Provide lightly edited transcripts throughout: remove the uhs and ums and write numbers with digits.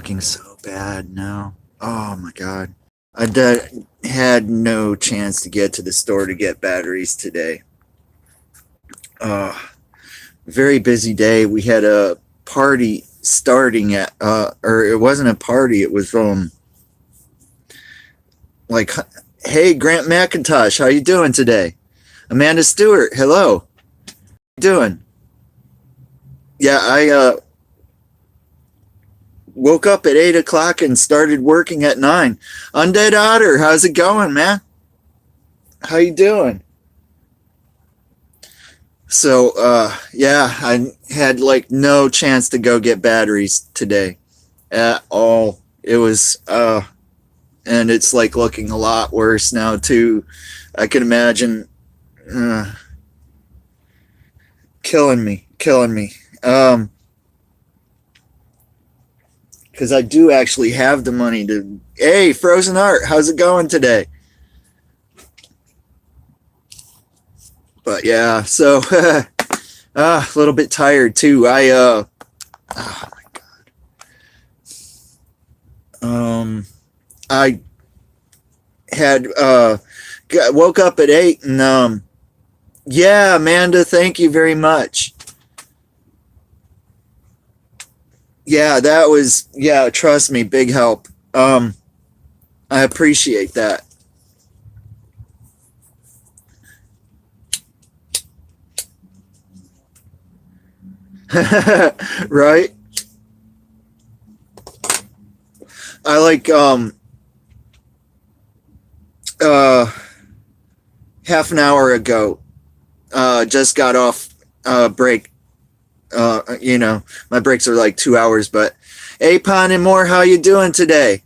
looking so bad now. Oh my god. Had no chance to get to the store to get batteries today. Uh, Very busy day. We had a party starting at or it wasn't a party, it was like, hey, Grant McIntosh, how you doing today? Amanda Stewart, hello. How you doing? Yeah, I woke up at 8 o'clock and started working at 9. Undead Otter, how's it going, man? How you doing? So, yeah, I had like no chance to go get batteries today at all. It was, and it's like looking a lot worse now too. I can imagine, uh, killing me. Because I do actually have the money to. Hey, Frozen Art, how's it going today? But yeah, so a little bit tired too. Oh my god. I had woke up at 8 and yeah, Amanda, thank you very much. Yeah, that was, yeah, trust me, big help. I appreciate that. Right? I like uh half an hour ago just got off break. My breaks are like 2 hours, but Apon and more, how you doing today?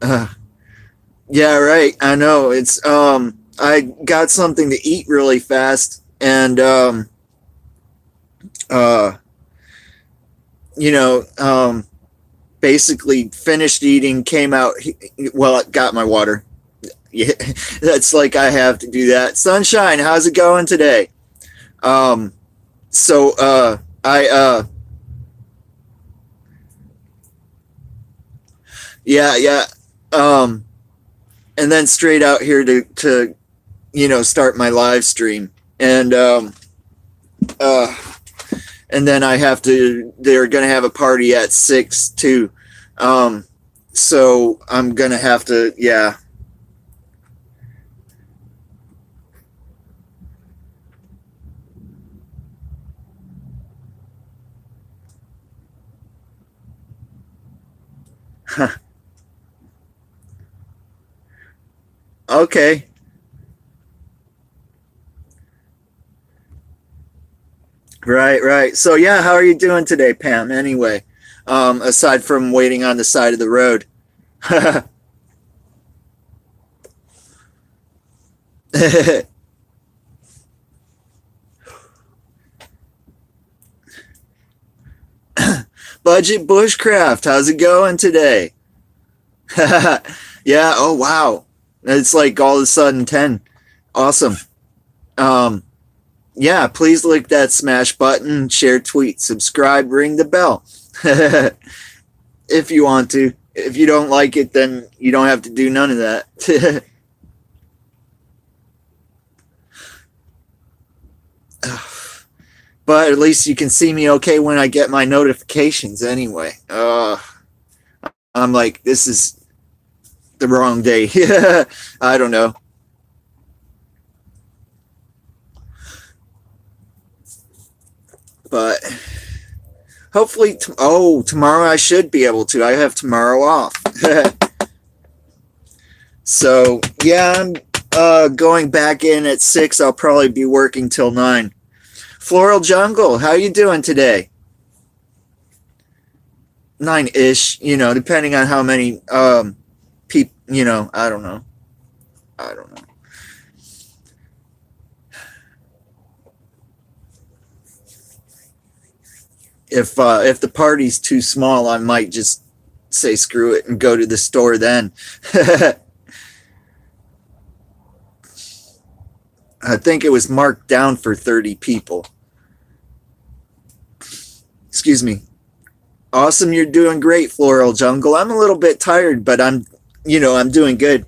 uh, yeah, right. I know. It's I got something to eat really fast and uh you know, basically finished eating, came out, well, I got my water. Yeah, that's like I have to do that. Sunshine, how's it going today? Um, so I yeah, yeah. Um, and then straight out here to start my live stream. And uh and then I have to they're gonna have a party at 6 too. Um so I'm gonna have to, yeah. Okay. Right, right. So yeah, how are you doing today, Pam? Anyway, aside from waiting on the side of the road. Budget Bushcraft, how's it going today? Yeah, oh wow. It's like all of a sudden 10. Awesome. Um, yeah, please lick that smash button, share, tweet, subscribe, ring the bell. If you want to. If you don't like it, then you don't have to do none of that. But at least you can see me okay when I get my notifications anyway. I'm like, this is the wrong day. I don't know. But hopefully, tomorrow I should be able to. I have tomorrow off. So, yeah, I'm going back in at 6. I'll probably be working till 9. Floral Jungle, how you doing today? 9-ish, depending on how many people, I don't know. I don't know. If the party's too small, I might just say screw it and go to the store then. I think it was marked down for 30 people. Excuse me. Awesome, you're doing great, Floral Jungle. I'm a little bit tired, but I'm doing good.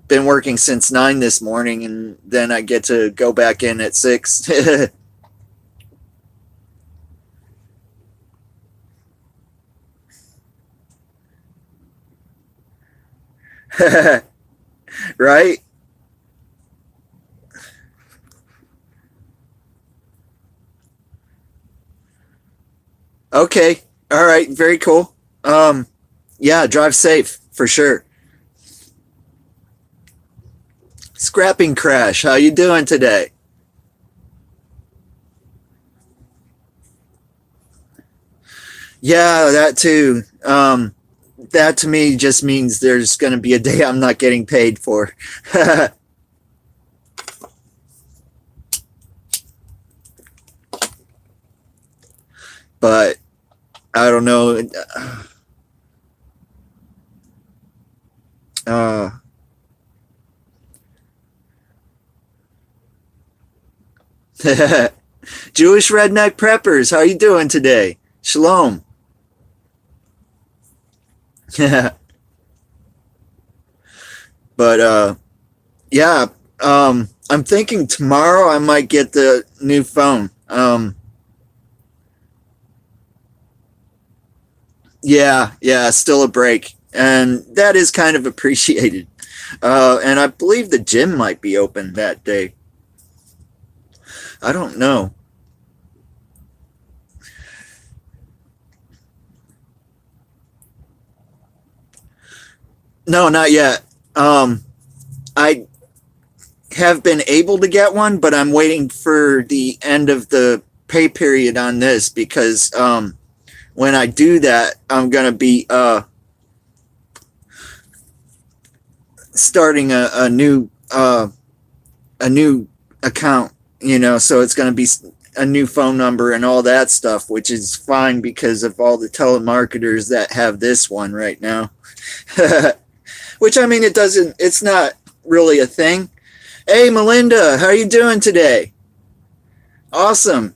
Been working since 9 this morning, and then I get to go back in at 6. Right? Okay. All right. Very cool. Yeah, drive safe for sure. Scrapping Crash, how you doing today? Yeah, that too. That to me just means there's going to be a day I'm not getting paid for. But I don't know. Uh, Jewish redneck preppers, how you doing today? Shalom. But yeah, I'm thinking tomorrow I might get the new phone. Yeah, still a break, and that is kind of appreciated. And I believe the gym might be open that day. I don't know. No, not yet. I have been able to get one, but I'm waiting for the end of the pay period on this because when I do that, I'm gonna be starting a new account. So it's gonna be a new phone number and all that stuff, which is fine because of all the telemarketers that have this one right now. Which I mean, it's not really a thing. Hey, Melinda, how are you doing today? Awesome.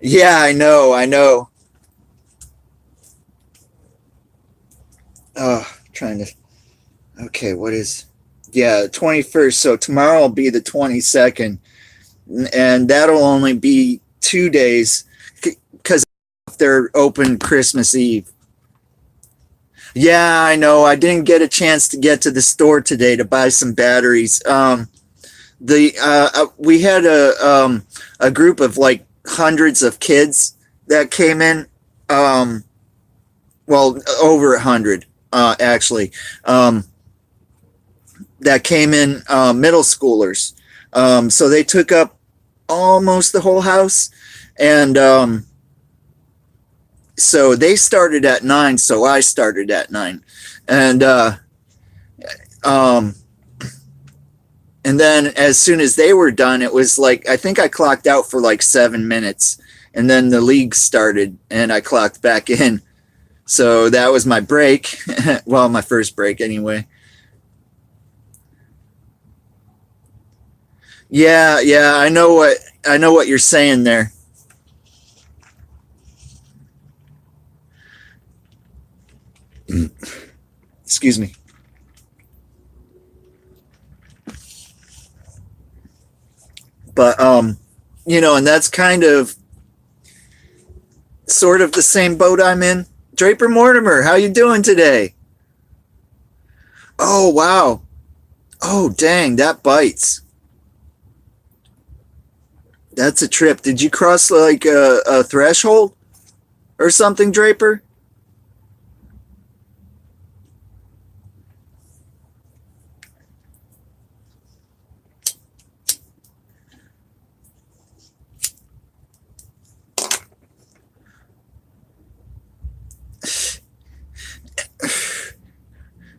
Yeah, I know. Trying to. Okay, what is? Yeah, 21st. So tomorrow will be the 22nd, and that'll only be 2 days because they're open Christmas Eve. Yeah, I know. I didn't get a chance to get to the store today to buy some batteries. The We had a group of like hundreds of kids that came in. Um, well, over 100 actually. That came in, middle schoolers. So they took up almost the whole house, and so they started at 9. So I started at 9, and um, and then as soon as they were done, it was like I think I clocked out for like 7 minutes, and then the league started, and I clocked back in. So that was my break. Well, my first break anyway. Yeah, I know what you're saying there. Excuse me. But and that's kind of sort of the same boat I'm in. Draper Mortimer, how you doing today? Oh, wow. Oh, dang, that bites. That's a trip. Did you cross like a threshold or something, Draper?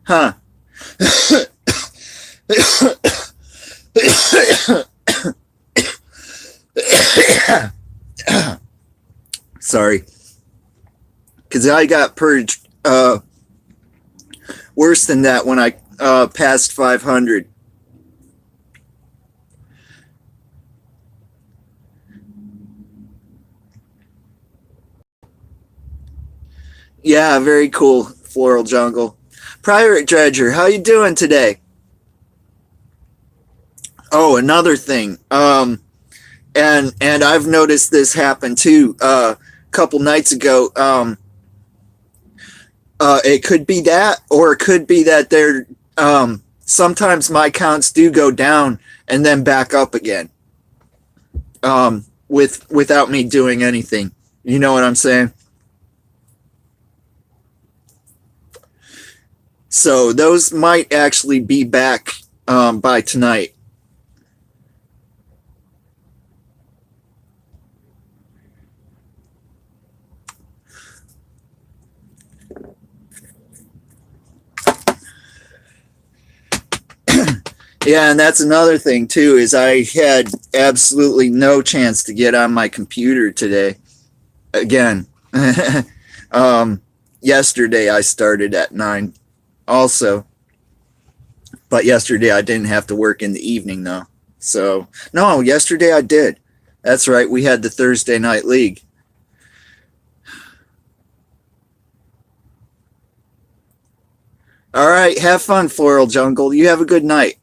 Huh. Sorry, because I got purged worse than that when I passed 500. Yeah, very cool, Floral Jungle. Pirate Dredger, how you doing today? Oh, another thing. And I've noticed this happen too. A couple nights ago. It could be that, or it could be that they're. Sometimes my counts do go down and then back up again. Without me doing anything. You know what I'm saying? So those might actually be back by tonight. Yeah, and that's another thing too, is I had absolutely no chance to get on my computer today. Again. Yesterday I started at 9 also. But yesterday I didn't have to work in the evening though. So no, yesterday I did. That's right, we had the Thursday night league. All right, have fun, Floral Jungle. You have a good night.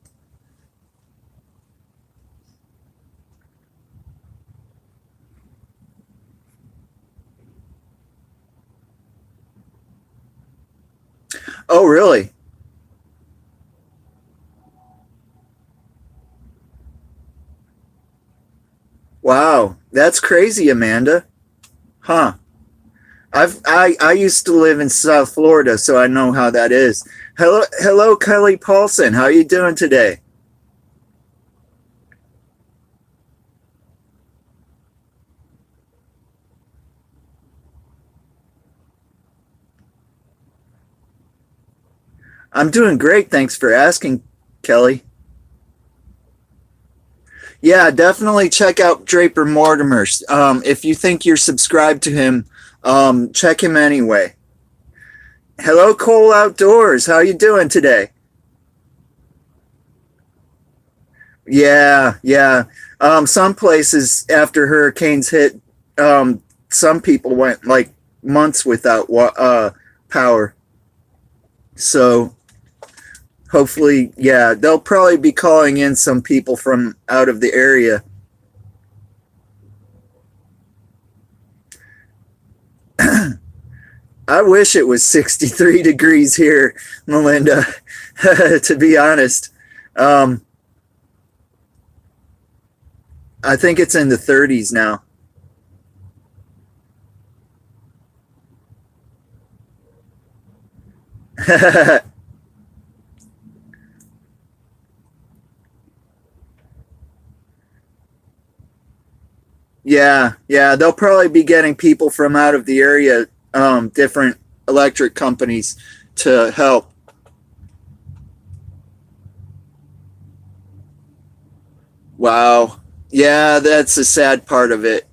Oh, really? Wow, that's crazy, Amanda. Huh. I used to live in South Florida, so I know how that is. Hello, Kelly Paulson. How are you doing today? I'm doing great. Thanks for asking, Kelly. Yeah, definitely check out Draper Mortimer. If you think you're subscribed to him, check him anyway. Hello, Cole Outdoors. How you doing today? Yeah, yeah. Some places after hurricanes hit, some people went like months without power. So hopefully, yeah, they'll probably be calling in some people from out of the area. I wish it was 63 degrees here, Melinda, to be honest. Um, I think it's in the 30s now. Yeah, yeah, they'll probably be getting people from out of the area, different electric companies to help. Wow. Yeah, that's the sad part of it.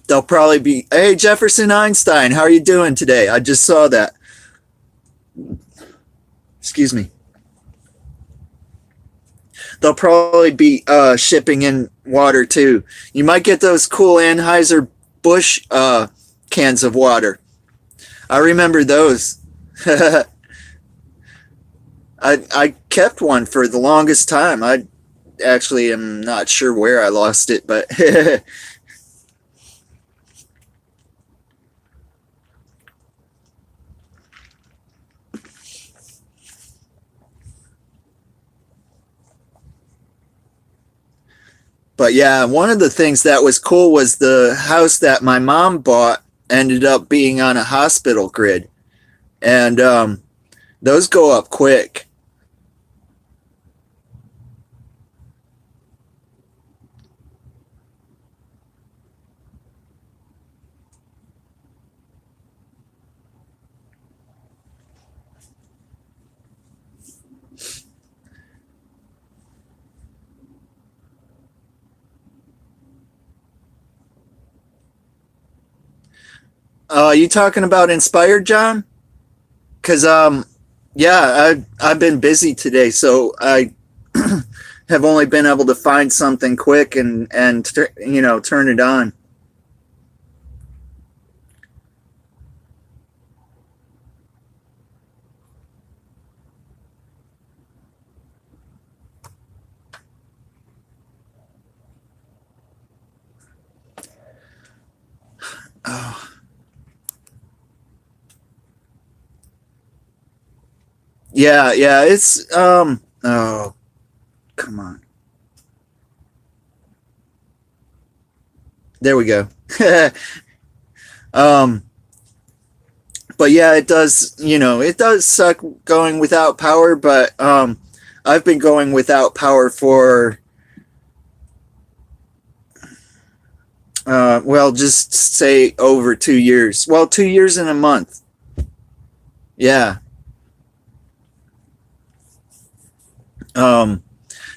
They'll probably be, hey, Jefferson Einstein, how are you doing today? I just saw that. Excuse me. They'll probably be shipping in water too. You might get those cool Anheuser Busch cans of water. I remember those. I kept one for the longest time. I actually am not sure where I lost it, but but yeah, one of the things that was cool was the house that my mom bought ended up being on a hospital grid, and those go up quick. You talking about Inspired, John? Because yeah, I've been busy today, so I have only been able to find something quick and turn it on. Oh, yeah, yeah. It's Oh, come on. There we go. um, but yeah, it does. It does suck going without power. But I've been going without power for well, just say over 2 years. Well, 2 years and a month. Yeah. Um,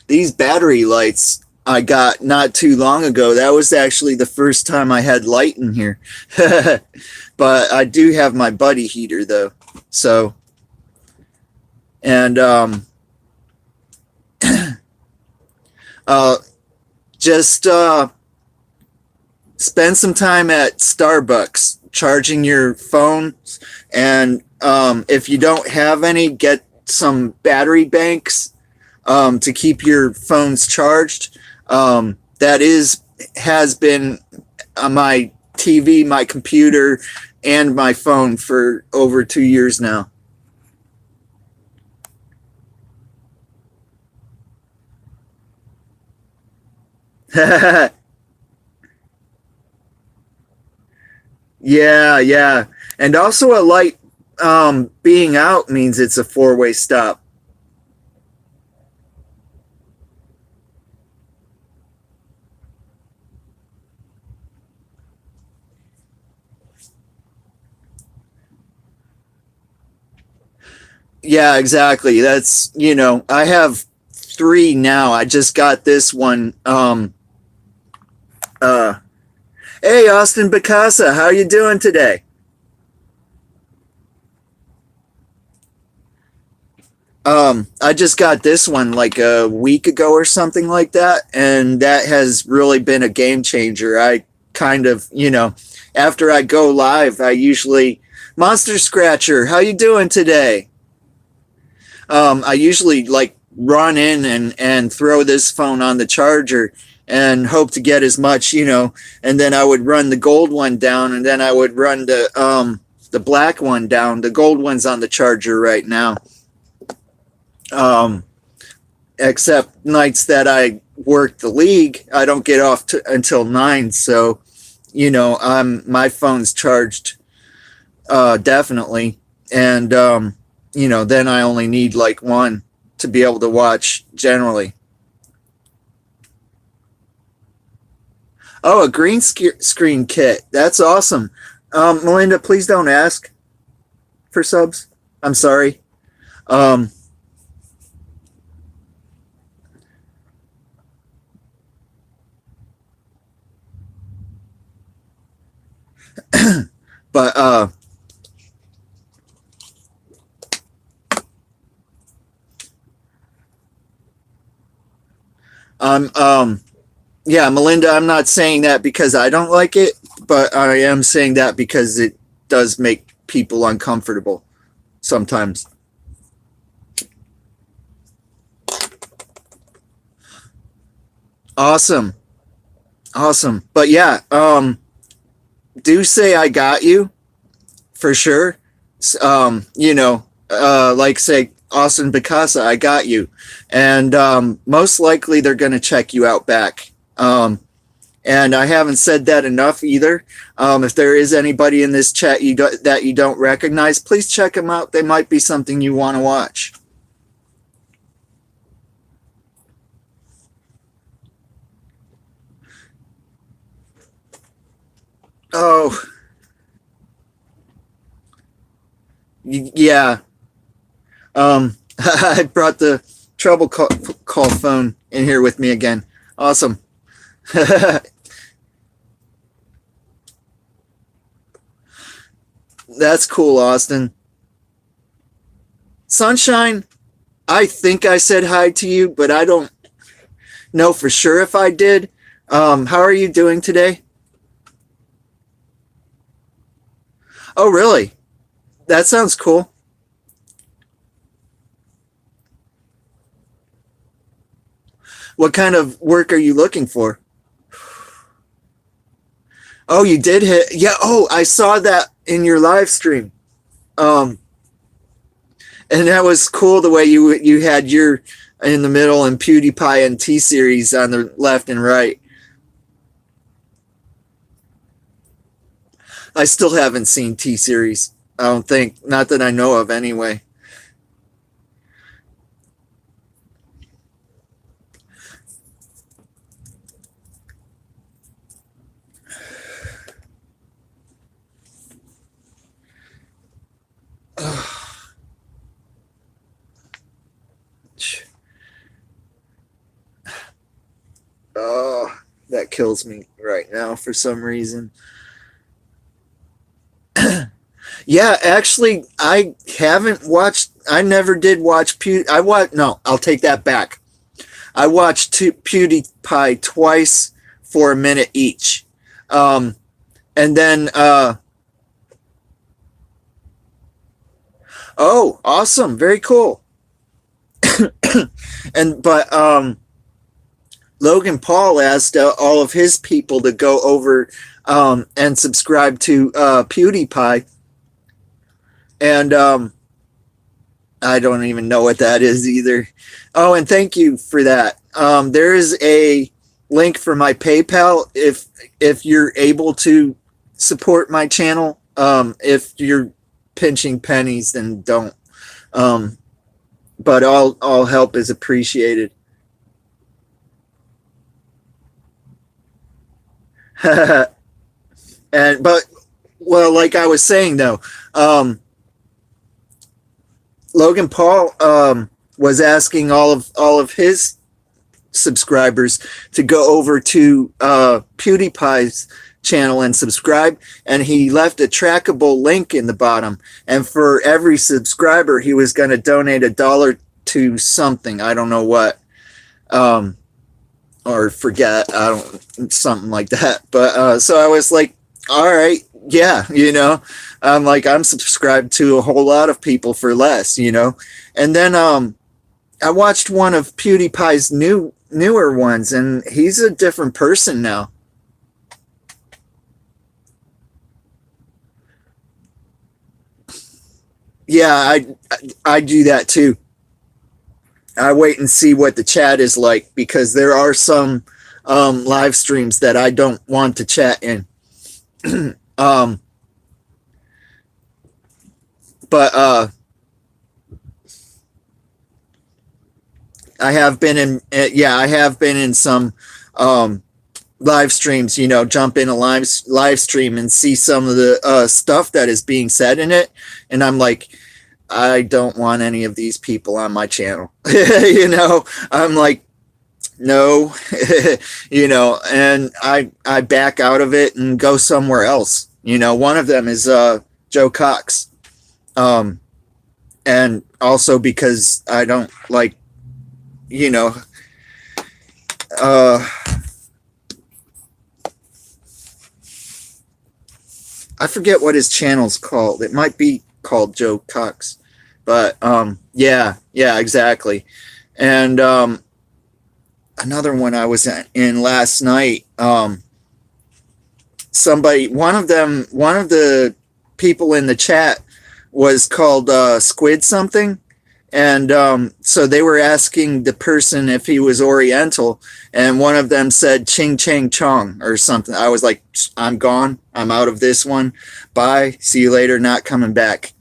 these battery lights I got not too long ago. That was actually the first time I had light in here. But I do have my buddy heater though. So, and uh, just spend some time at Starbucks charging your phone. And if you don't have any, get some battery banks to keep your phones charged. That has been my TV, my computer, and my phone for over 2 years now. Yeah, yeah. And also a light being out means it's a four-way stop. Yeah, exactly. I have three now. I just got this one. Uh, hey, Austin Bacasa, how you doing today? I just got this one like a week ago or something like that, and that has really been a game changer. I kind of, after I go live, I usually Monster Scratcher, how you doing today? I usually like run in and throw this phone on the charger and hope to get as much, and then I would run the gold one down, and then I would run the black one down. The gold one's on the charger right now. Um, Except nights that I work the league, I don't get off until 9. So, my phone's charged definitely, and then I only need like one to be able to watch generally. Oh, a screen kit. That's awesome. Melinda, please don't ask for subs. I'm sorry. Um, but I'm yeah, Melinda, I'm not saying that because I don't like it, but I am saying that because it does make people uncomfortable sometimes. Awesome. Awesome. But yeah, do say I got you for sure. Like say Austin Bicasa, I got you. And most likely they're going to check you out back. And I haven't said that enough either. If there is anybody in this chat that you don't recognize, please check them out. They might be something you want to watch. Oh, yeah. I brought the trouble call phone in here with me again. Awesome. That's cool, Austin. Sunshine, I think I said hi to you, but I don't know for sure if I did. How are you doing today? Oh, really? That sounds cool. What kind of work are you looking for? Oh, you did hit. Yeah. Oh, I saw that in your live stream. Um, and that was cool the way you had your in the middle and PewDiePie and T Series on the left and right. I still haven't seen T Series. I don't think, not that I know of, anyway. Oh, that kills me right now for some reason. Yeah, actually, I haven't watched. I never did watch Pew. I watch. No, I'll take that back. I watched PewDiePie twice for a minute each, um, and then oh, awesome, very cool. And but Logan Paul asked all of his people to go over and subscribe to PewDiePie, and I don't even know what that is either. Oh, and thank you for that. There is a link for my PayPal if you're able to support my channel. If you're pinching pennies, then don't. Um, but all help is appreciated. And but well, like I was saying though, um, Logan Paul was asking all of his subscribers to go over to PewDiePie's channel and subscribe, and he left a trackable link in the bottom. And for every subscriber, he was going to donate $1 to something. I don't know what, or forget. I don't something like that. But so I was like, all right, yeah, I'm like I'm subscribed to a whole lot of people for less. And then I watched one of PewDiePie's newer ones, and he's a different person now. Yeah, I do that too. I wait and see what the chat is like because there are some live streams that I don't want to chat in. um, but I have been in yeah, I have been in some um, live streams. Jump in a live stream and see some of the stuff that is being said in it, and I'm like, I don't want any of these people on my channel. I'm like, no, and I back out of it and go somewhere else. One of them is Joe Cox, um, and also because I don't like, you know, uh, I forget what his channel's called. It might be called Joe Cox, but yeah, exactly. And another one I was in last night. One of the people in the chat was called Squid something, and so they were asking the person if he was Oriental, and one of them said Ching Chang Chong or something. I was like, I'm gone. I'm out of this one. Bye. See you later. Not coming back.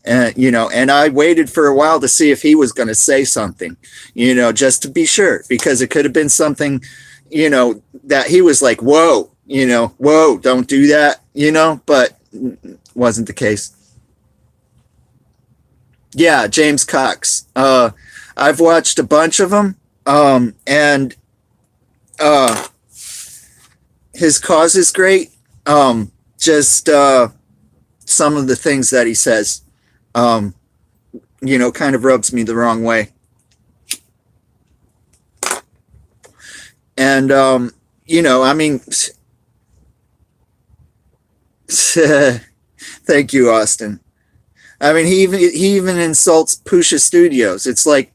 And I waited for a while to see if he was going to say something, just to be sure, because it could have been something, that he was like, whoa, whoa, don't do that, but wasn't the case. Yeah, James Cox. I've watched a bunch of them, and his cause is great. Just some of the things that he says, kind of rubs me the wrong way. And, I mean, thank you, Austin. I mean, he even insults Pusha Studios. It's like,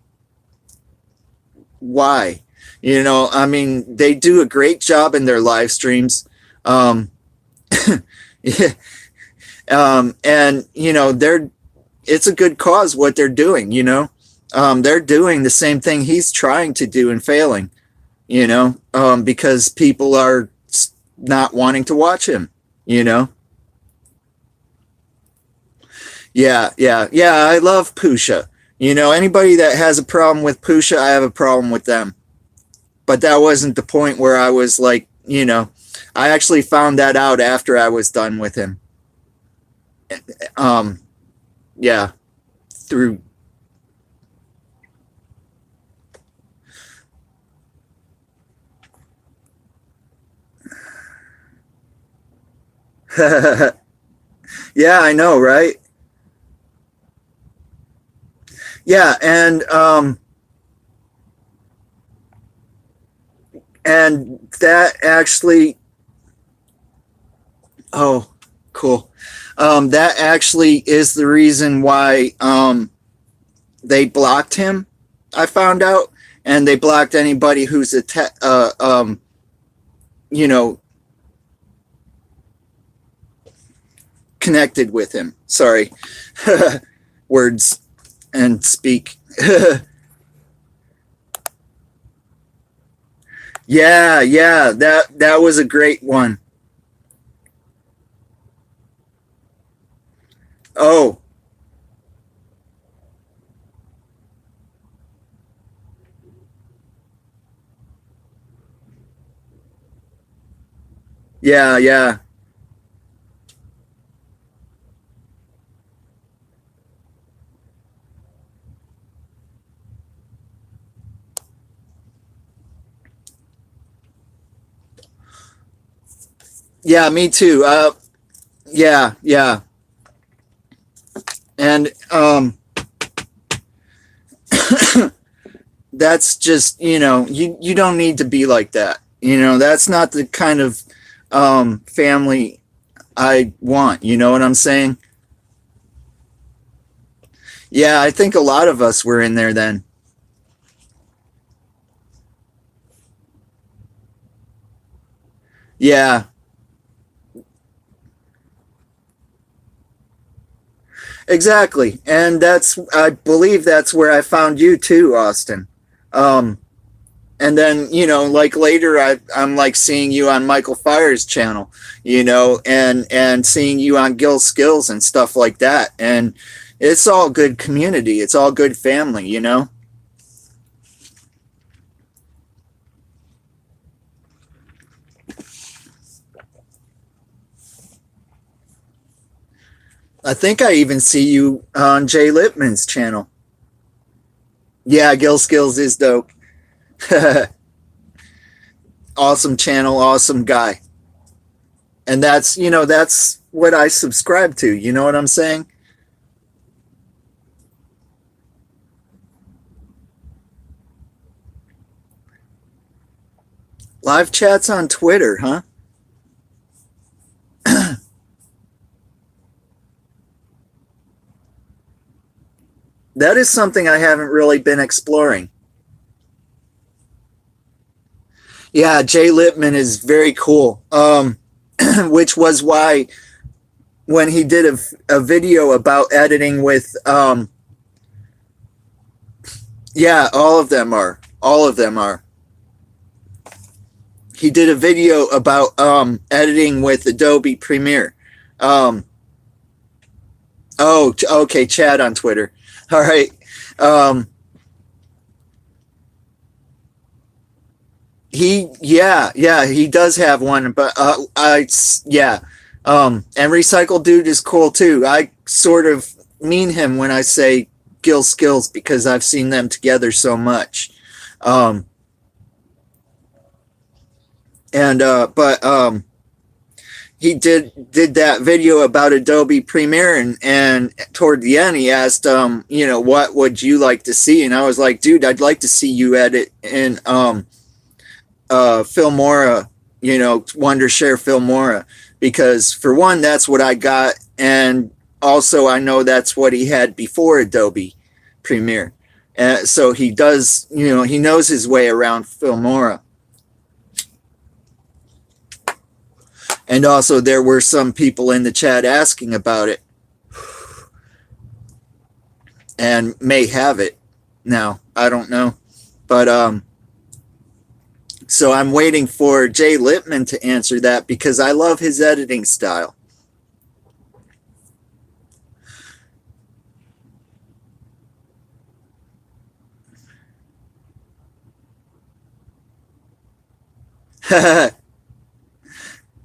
why? I mean, they do a great job in their live streams. Yeah. And it's a good cause what they're doing. They're doing the same thing he's trying to do and failing. Because people are not wanting to watch him. Yeah. I love Pusha. Anybody that has a problem with Pusha, I have a problem with them. But that wasn't the point where I was like, I actually found that out after I was done with him. Yeah, through. Yeah, I know, right? Yeah, and that actually, oh, cool. That actually is the reason why they blocked him. I found out, and they blocked anybody who's connected with him. Sorry, words and speak. Yeah, that was a great one. Oh, yeah. Yeah, me too. Yeah. And that's just, you don't need to be like that. That's not the kind of family I want. You know what I'm saying? Yeah, I think a lot of us were in there then. Yeah, exactly. And I believe that's where I found you too, Austin. Um, and then, like later I'm like seeing you on Michael Fire's channel, and seeing you on Gil Skills and stuff like that. And it's all good community. It's all good family. I think I even see you on Jay Lippman's channel. Yeah, Gil Skills is dope. Awesome channel, awesome guy. And that's what I subscribe to. You know what I'm saying? Live chats on Twitter, huh? That is something I haven't really been exploring. Yeah, Jay Lippman is very cool. Which was why when he did a video about editing with, yeah, all of them are. All of them are. He did a video about editing with Adobe Premiere. Um, okay, Chad on Twitter. All right. Um, he does have one, but yeah. And Recycle Dude is cool too. I sort of mean him when I say Gil Skills because I've seen them together so much. Um, and but he did that video about Adobe Premiere, and toward the end he asked, you know, what would you like to see? And I was like, dude, I'd like to see you edit in Filmora, you know, Wondershare Filmora, because for one, that's what I got, and also I know that's what he had before Adobe Premiere. So he does, you know, he knows his way around Filmora. And also there were some people in the chat asking about it and may have it now. I don't know. But so I'm waiting for Jay Lippman to answer that because I love his editing style.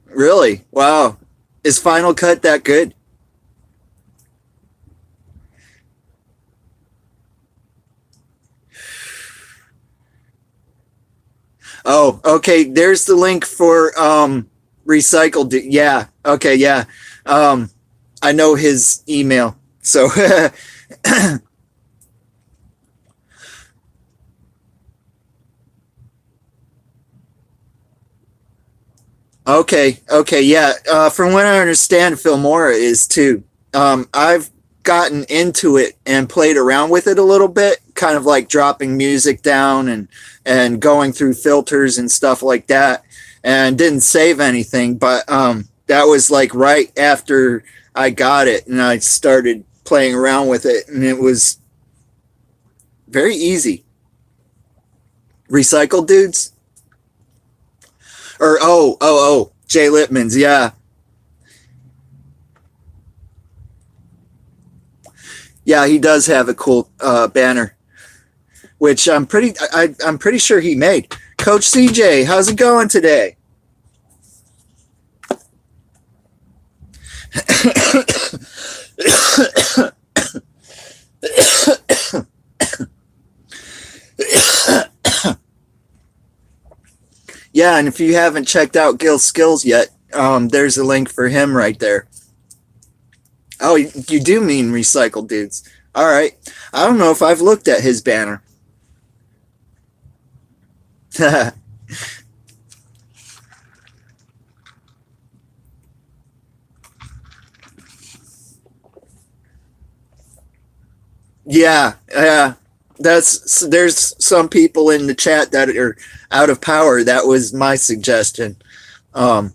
Really? Wow. Is Final Cut that good? Oh, okay. There's the link for recycled. Yeah. Okay. Yeah. I know his email. So okay. Okay. Yeah. From what I understand, Filmora is too. I've gotten into it and played around with it a little bit, kind of like dropping music down and going through filters and stuff like that, and didn't save anything. But that was like right after I got it, and I started playing around with it, and it was very easy. Recycled dudes, or Jay Lippman's, yeah. Yeah, he does have a cool banner, which I'm pretty sure he made. Coach CJ, how's it going today? Yeah, and if you haven't checked out Gil Skills yet, there's a link for him right there. Oh, you do mean Recycled Dudes. All right. I don't know if I've looked at his banner. Yeah, yeah. There's some people in the chat that are out of power. That was my suggestion. Um,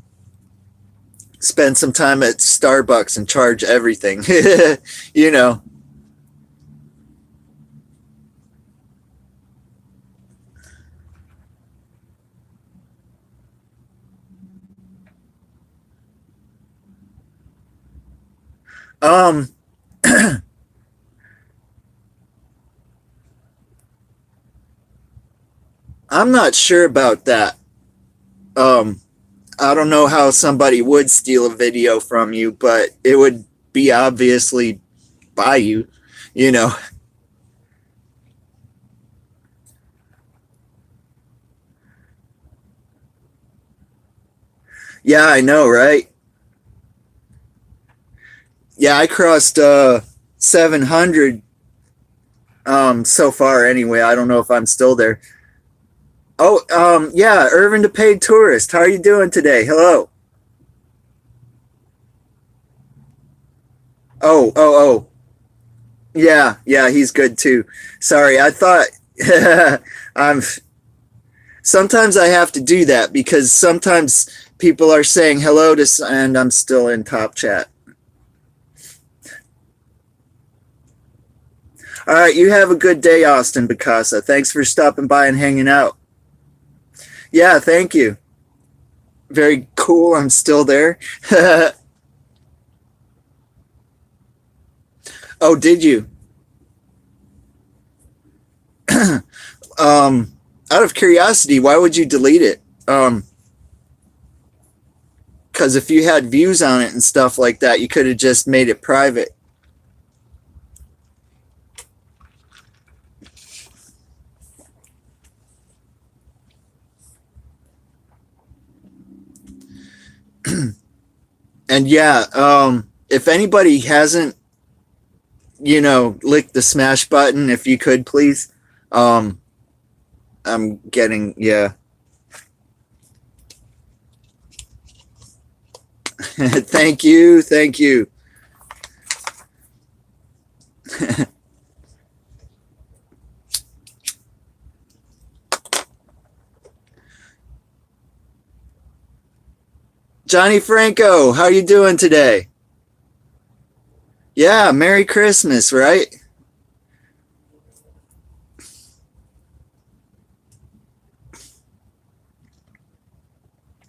Spend some time at Starbucks and charge everything. You know. Um, I'm not sure about that. Um, I don't know how somebody would steal a video from you, but it would be obviously by you, you know. Yeah, I know, right? Yeah, I crossed 700 so far anyway. I don't know if I'm still there. Oh, yeah, Irvin the paid tourist. How are you doing today? Hello. Oh. Yeah, yeah, he's good too. Sorry, I thought I'm sometimes I have to do that because sometimes people are saying hello to and I'm still in top chat. All right, you have a good day, Austin Bacasa. Thanks for stopping by and hanging out. Yeah, thank you. Very cool. I'm still there. Oh, did you? Out of curiosity, why would you delete it? Because if you had views on it and stuff like that, you could have just made it private. And yeah, if anybody hasn't, licked the smash button, if you could please. Um, I'm getting, yeah. Thank you. Thank you. Johnny Franco, how you doing today? Yeah, Merry Christmas, right?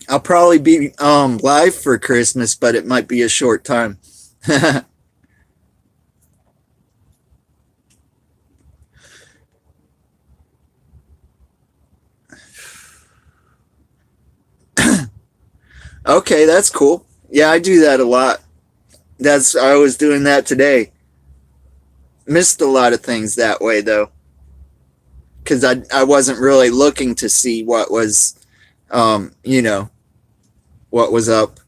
I'll probably be live for Christmas, but it might be a short time. Okay, that's cool. Yeah, I do that a lot. I was doing that today. Missed a lot of things that way though, because I wasn't really looking to see what was, um, you know, what was up.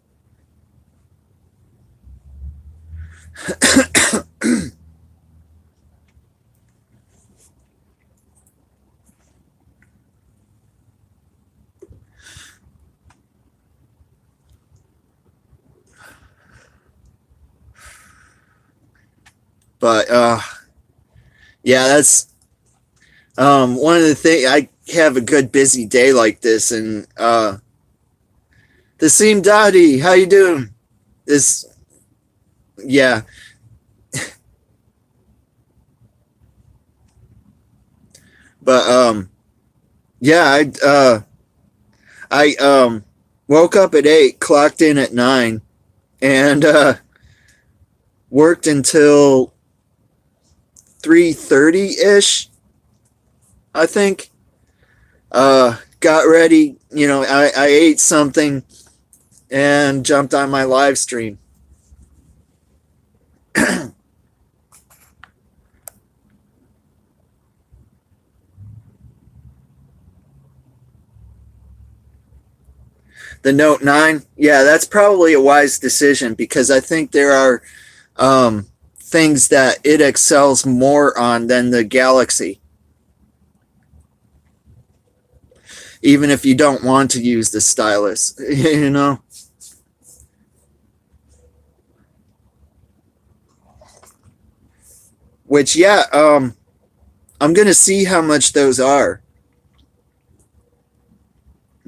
But yeah, that's one of the things. I have a good busy day like this, and the Seam Dottie, how you doing? This, yeah, but yeah, I woke up at 8, clocked in at 9, and worked until 3:30 ish, I think. Got ready, I ate something and jumped on my live stream. The Note 9, yeah, that's probably a wise decision because I think there are things that it excels more on than the Galaxy. Even if you don't want to use the stylus, Which, yeah, I'm going to see how much those are.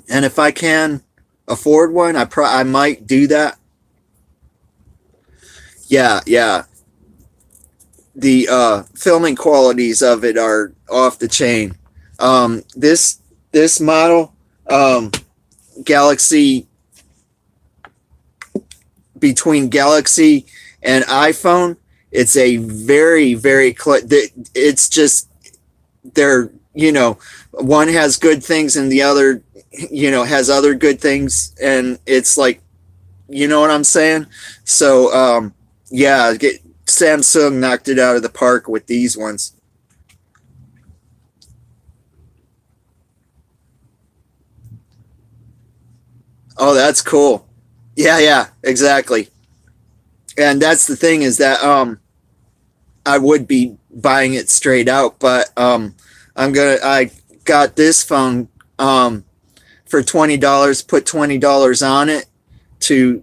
And if I can afford one, I might do that. Yeah, yeah. The filming qualities of it are off the chain. This model, Galaxy, between Galaxy and iPhone, it's a very, very it's just they're, one has good things and the other, has other good things, and it's like, you know what I'm saying? So yeah, Samsung knocked it out of the park with these ones. Oh, that's cool. Yeah, yeah, exactly. And that's the thing, is that I would be buying it straight out, but I got this phone for $20, put $20 on it to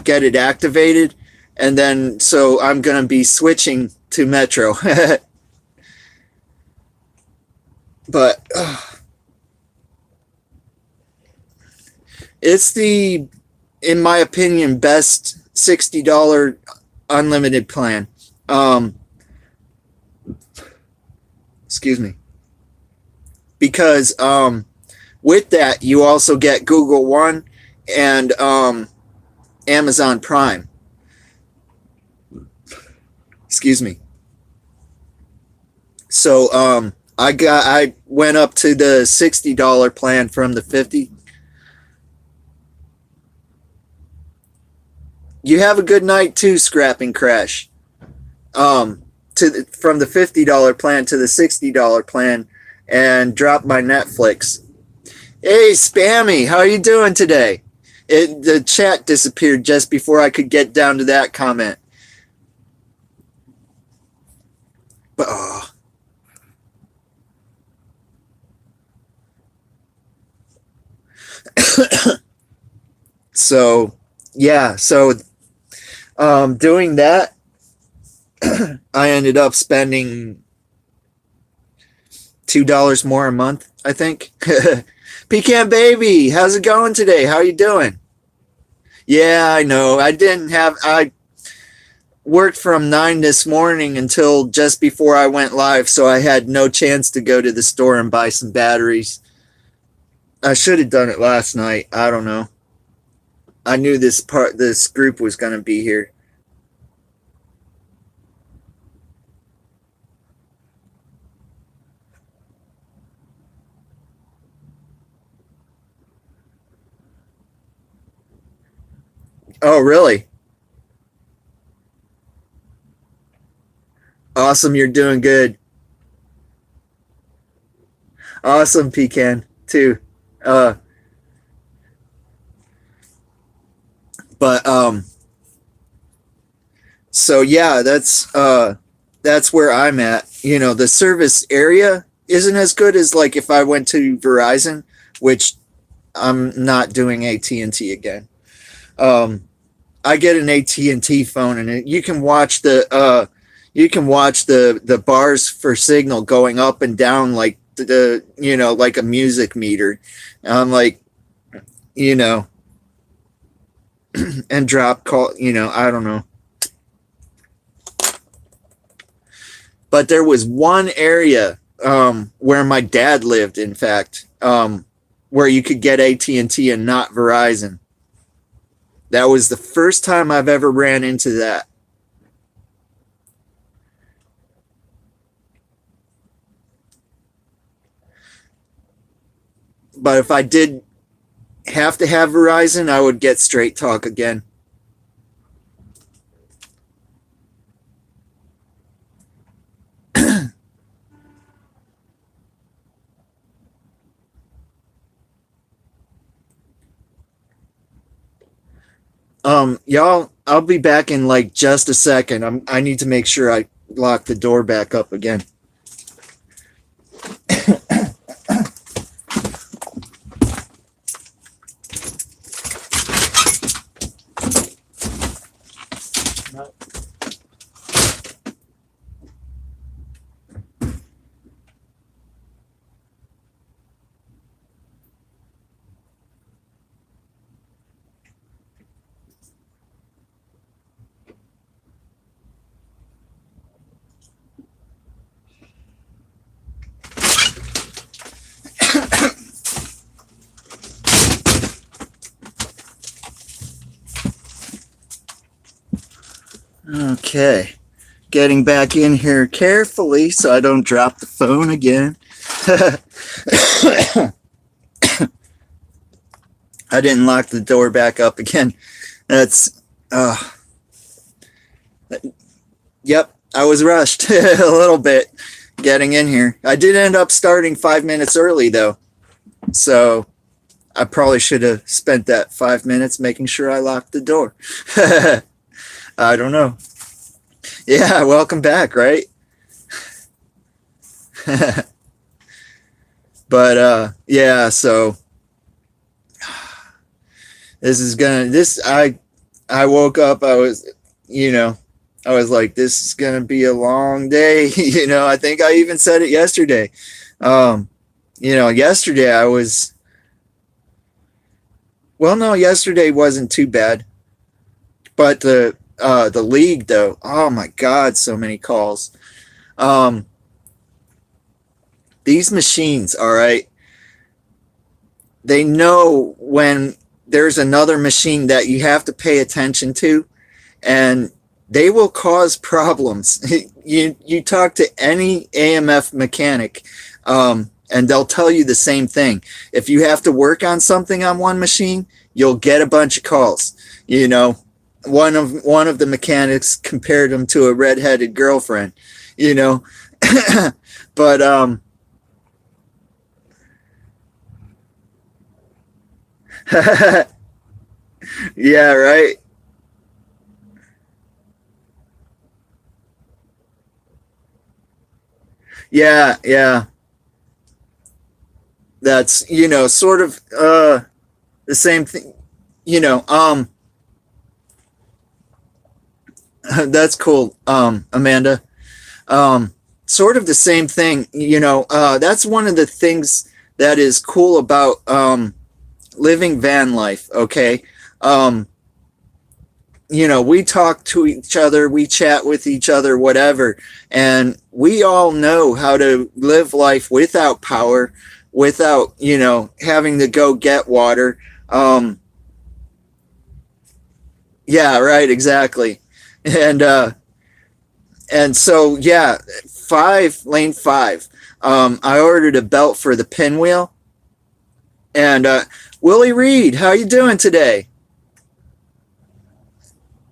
get it activated, and then so I'm gonna be switching to Metro. But it's the, in my opinion, best $60 unlimited plan. Excuse me. Because with that you also get Google One and Amazon Prime. Excuse me. So I went up to the $60 plan from the 50. You have a good night too, Scrapping Crash. From the $50 plan to the $60 plan, and drop my Netflix. Hey, Spammy, how are you doing today? The chat disappeared just before I could get down to that comment. But so yeah, so doing that, I ended up spending $2 more a month, I think. Pecan baby, how's it going today? How you doing? Yeah, I know. I worked from 9 this morning until just before I went live, so I had no chance to go to the store and buy some batteries. I should have done it last night. I don't know. I knew this group was going to be here. Oh, really? Awesome, you're doing good. Awesome, Pecan, too. Uh, but so yeah, that's where I'm at. You know, the service area isn't as good as like if I went to Verizon, which I'm not doing AT&T again. I get an AT&T phone, and you can watch the bars for signal going up and down like the you know, like a music meter. I'm like, you know, and drop call, you know, I don't know. But there was one area where my dad lived, in fact, where you could get AT&T and not Verizon. That was the first time I've ever ran into that. But if I did have to have Verizon, I would get Straight Talk again. Y'all, I'll be back in like just a second. I need to make sure I lock the door back up again. Okay, getting back in here carefully so I don't drop the phone again. I didn't lock the door back up again. That's, yep, I was rushed a little bit getting in here. I did end up starting 5 minutes early though. So I probably should have spent that 5 minutes making sure I locked the door. I don't know. Yeah, welcome back, right? But yeah, so I woke up, I was, you know, I was like, this is gonna be a long day. You know, I think I even said it yesterday. You know, yesterday I was, well, no, yesterday wasn't too bad, but the league though, oh my God, so many calls. Um, these machines, all right, they know when there's another machine that you have to pay attention to, and they will cause problems. You talk to any AMF mechanic, and they'll tell you the same thing. If you have to work on something on one machine, you'll get a bunch of calls. You know, one of the mechanics compared him to a redheaded girlfriend. You know, but Yeah, right. Yeah, yeah. That's, sort of the same thing, you know, um that's cool, Amanda. Um Sort of the same thing, that's one of the things that is cool about living van life, okay? Um we talk to each other, we chat with each other, whatever, and we all know how to live life without power, without, having to go get water. Yeah, right, exactly. And so yeah, lane five. I ordered a belt for the pinwheel, and Willie Reed, how you doing today?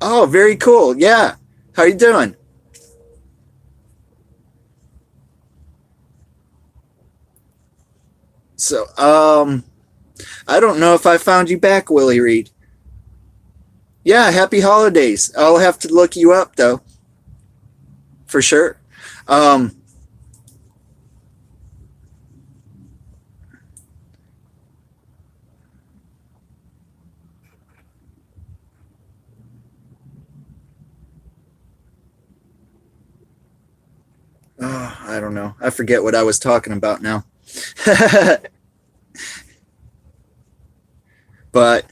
Oh, very cool. Yeah, how you doing? So, I don't know if I found you back, Willie Reed. Yeah, happy holidays. I'll have to look you up though, for sure. Um, I don't know. I forget what I was talking about now. But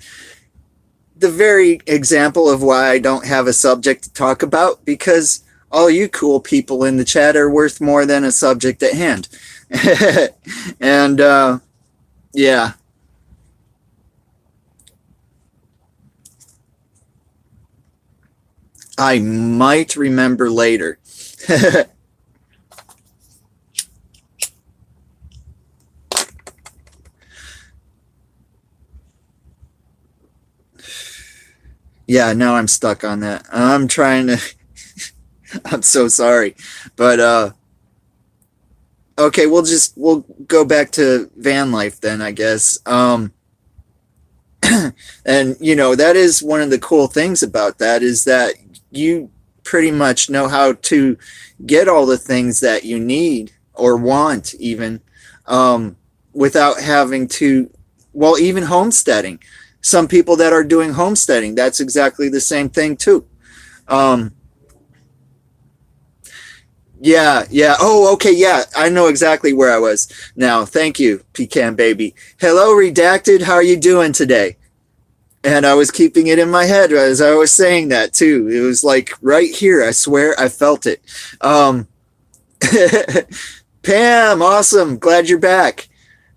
the very example of why I don't have a subject to talk about, because all you cool people in the chat are worth more than a subject at hand. And yeah, I might remember later. Yeah, now I'm stuck on that. I'm trying to I'm so sorry. But okay, we'll go back to van life then, I guess. And that is one of the cool things about that, is that you pretty much know how to get all the things that you need or want, even, without having to, well, even homesteading. Some people that are doing homesteading, that's exactly the same thing too. um yeah, yeah. Oh, okay, yeah, I know exactly where I was now. Thank you, Pecan Baby. Hello, Redacted, how are you doing today? And I was keeping it in my head as I was saying that too. It was like right here. I swear I felt it. Um, Pam, awesome. Glad you're back.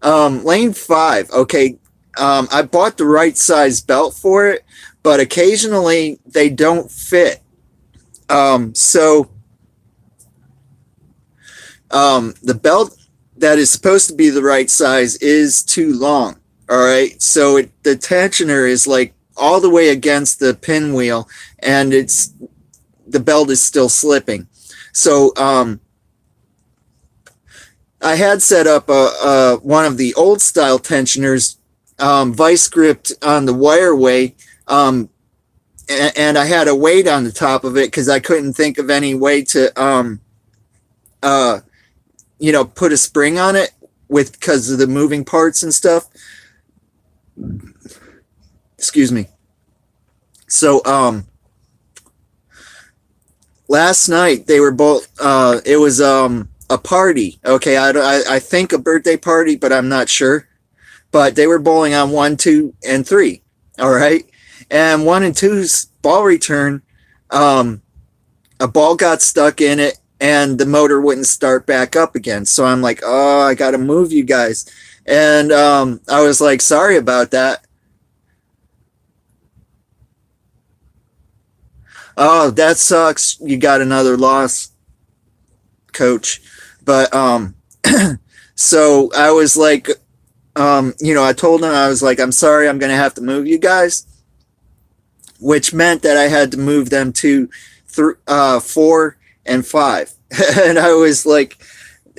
Lane five. Okay. I bought the right size belt for it, but occasionally they don't fit. So the belt that is supposed to be the right size is too long. All right. So the tensioner is like all the way against the pinwheel, and the belt is still slipping. So I had set up one of the old style tensioners, vice gripped on the wireway, and I had a weight on the top of it because I couldn't think of any way to uh, put a spring on it with because of the moving parts and stuff. Excuse me. So last night they were both. It was a party. Okay, I think a birthday party, but I'm not sure. But they were bowling on one, two, and three. All right, and one and two's ball return. Um, a ball got stuck in it, and the motor wouldn't start back up again. So I'm like, oh, I got to move you guys. And I was like, sorry about that. Oh, that sucks. You got another loss, coach. But so I was like, I told him, I was like, I'm sorry, I'm gonna have to move you guys, which meant that I had to move them to 4 and 5. And I was like,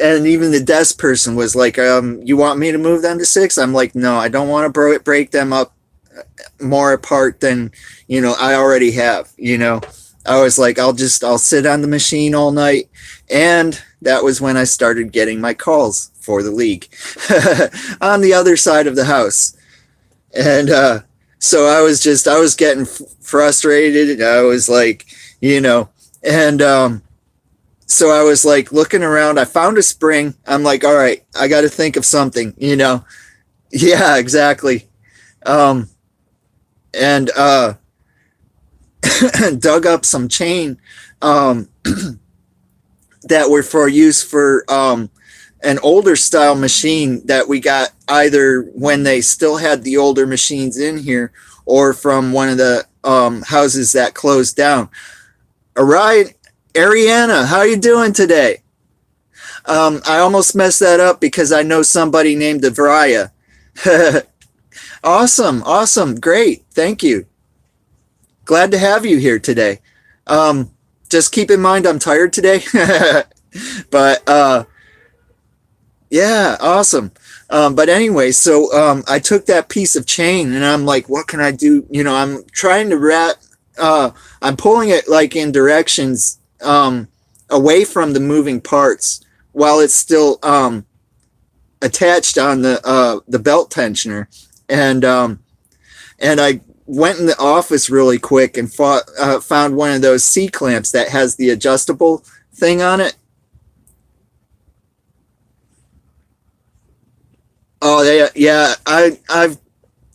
and even the desk person was like, you want me to move them to 6? I'm like, no, I don't want to break them up more apart than, I already have. I was like, I'll sit on the machine all night. And that was when I started getting my calls for the league on the other side of the house. And so I was getting frustrated. I was like, and so I was like looking around. I found a spring. I'm like, all right, I got to think of something, Yeah, exactly. And dug up some chain that were for use for an older style machine that we got either when they still had the older machines in here or from one of the houses that closed down. All right, Ariana, how you doing today? I almost messed that up because I know somebody named Avraya. Awesome, great, thank you. Glad to have you here today. Just keep in mind I'm tired today, but yeah, awesome. But anyway, so I took that piece of chain and I'm like, what can I do? I'm trying to wrap. I'm pulling it like in directions away from the moving parts while it's still attached on the belt tensioner, and I went in the office really quick and found one of those C clamps that has the adjustable thing on it. Oh, yeah. I've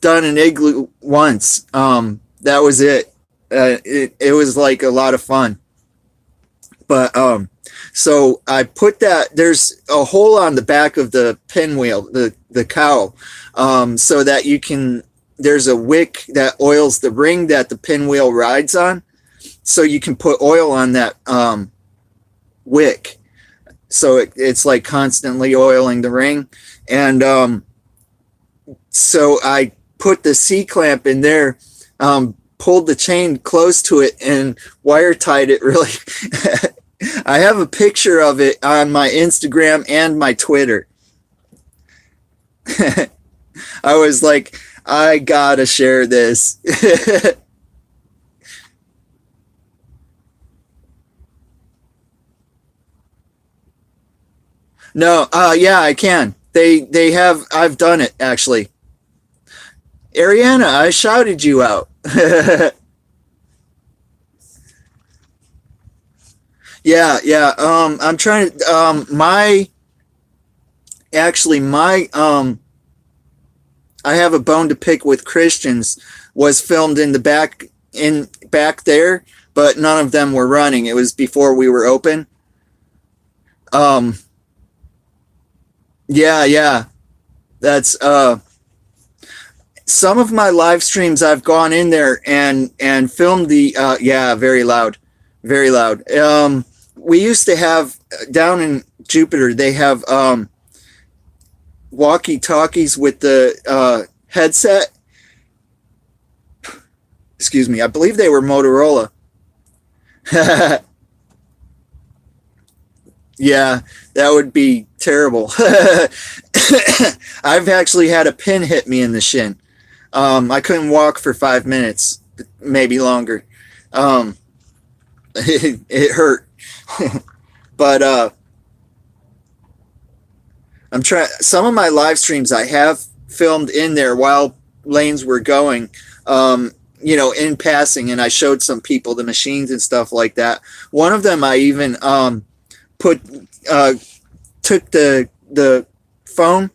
done an igloo once. That was it. It was like a lot of fun. But so I put that. There's a hole on the back of the pinwheel, the cowl, so that you can. There's a wick that oils the ring that the pinwheel rides on, so you can put oil on that wick, so it's like constantly oiling the ring. And so I put the C clamp in there, pulled the chain close to it, and wire tied it really. I have a picture of it on my Instagram and my Twitter. I was like, I gotta share this. No, yeah, I can. They have. I've done it actually. Ariana, I shouted you out. Yeah. I'm trying to. My actually my I have a bone to pick with Christians was filmed in the back there, but none of them were running. It was before we were open. Um, yeah. That's some of my live streams I've gone in there and filmed the yeah, very loud. Very loud. We used to have down in Jupiter, they have walkie talkies with the headset. Excuse me. I believe they were Motorola. Yeah, that would be terrible. I've actually had a pin hit me in the shin. I couldn't walk for 5 minutes, maybe longer. Um, it hurt. But I'm trying. Some of my live streams I have filmed in there while lanes were going. In passing, and I showed some people the machines and stuff like that. One of them I even put took the phone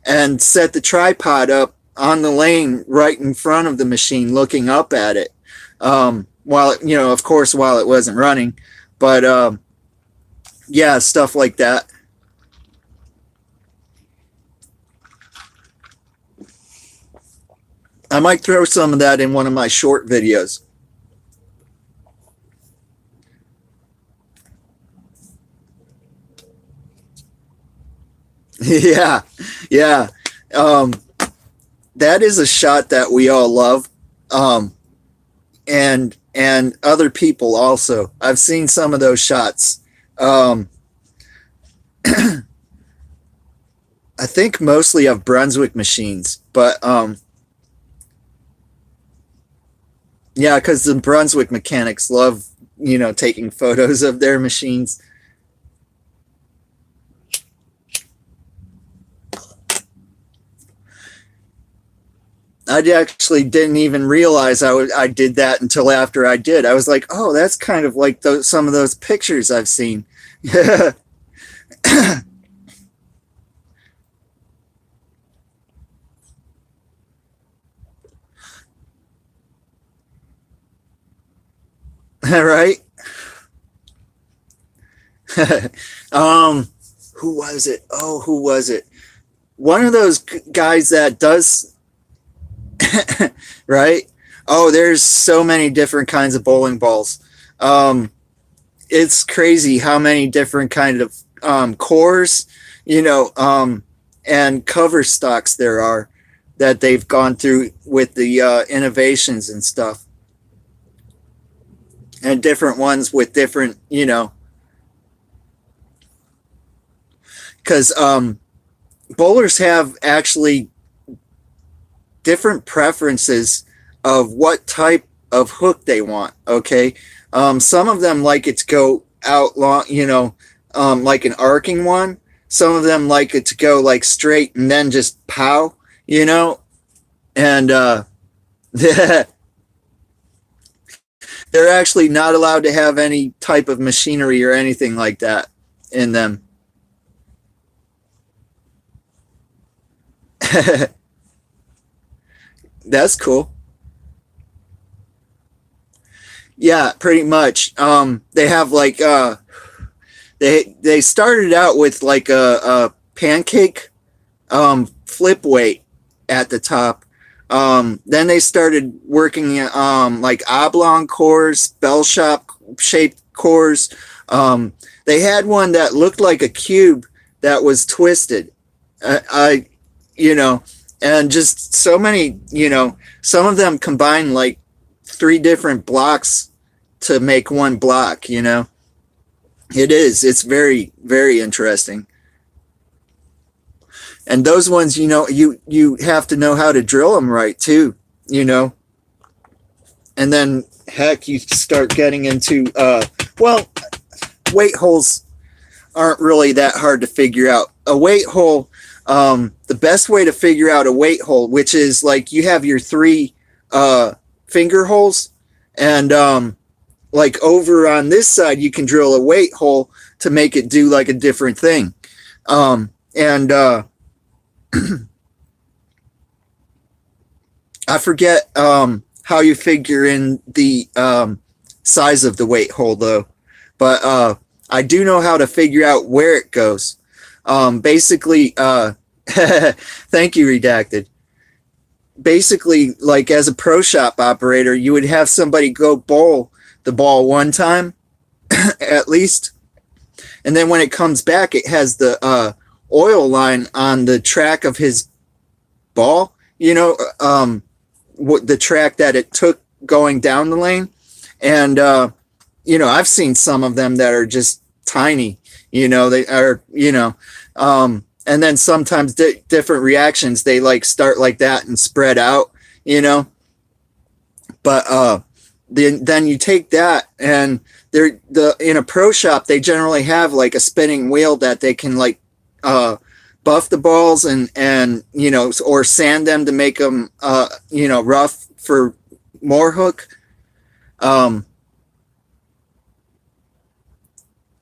and set the tripod up on the lane right in front of the machine, looking up at it. While it, of course, while it wasn't running, but yeah, stuff like that. I might throw some of that in one of my short videos. Yeah, yeah. Um, that is a shot that we all love, and other people also. I've seen some of those shots. Um, I think mostly of Brunswick machines, but Yeah, because the Brunswick mechanics love, taking photos of their machines. I actually didn't even realize I did that until after I did. I was like, oh, that's kind of like some of those pictures I've seen. Right? um, who was it? Oh, who was it? One of those guys that does, right? Oh, there's so many different kinds of bowling balls. Um, it's crazy how many different kind of cores, you know, and cover stocks there are that they've gone through with the innovations and stuff, and different ones with different, because bowlers have actually different preferences of what type of hook they want. Okay, some of them like it to go out long, like an arcing one. Some of them like it to go like straight and then just pow, and they're actually not allowed to have any type of machinery or anything like that in them. That's cool. Yeah, pretty much. They have like they started out with like a pancake flip weight at the top. Then they started working like oblong cores, bell shop shaped cores. They had one that looked like a cube that was twisted. I you know, and just so many, some of them combine like three different blocks to make one block, It is. It's very, very interesting. And those ones, you have to know how to drill them right too, you know. And then heck, you start getting into well, weight holes aren't really that hard to figure out. A weight hole, the best way to figure out a weight hole, which is like you have your three finger holes, and like over on this side, you can drill a weight hole to make it do like a different thing. And I forget how you figure in the size of the weight hole though, but I do know how to figure out where it goes. Basically, thank you, Redacted. Basically, like as a pro shop operator, you would have somebody go bowl the ball one time at least, and then when it comes back, it has the oil line on the track of his ball. What the track that it took going down the lane, and I've seen some of them that are just tiny. They are, and then sometimes different reactions. They like start like that and spread out. But then you take that, and in a pro shop they generally have like a spinning wheel that they can like buff the balls and or sand them to make them rough for more hook.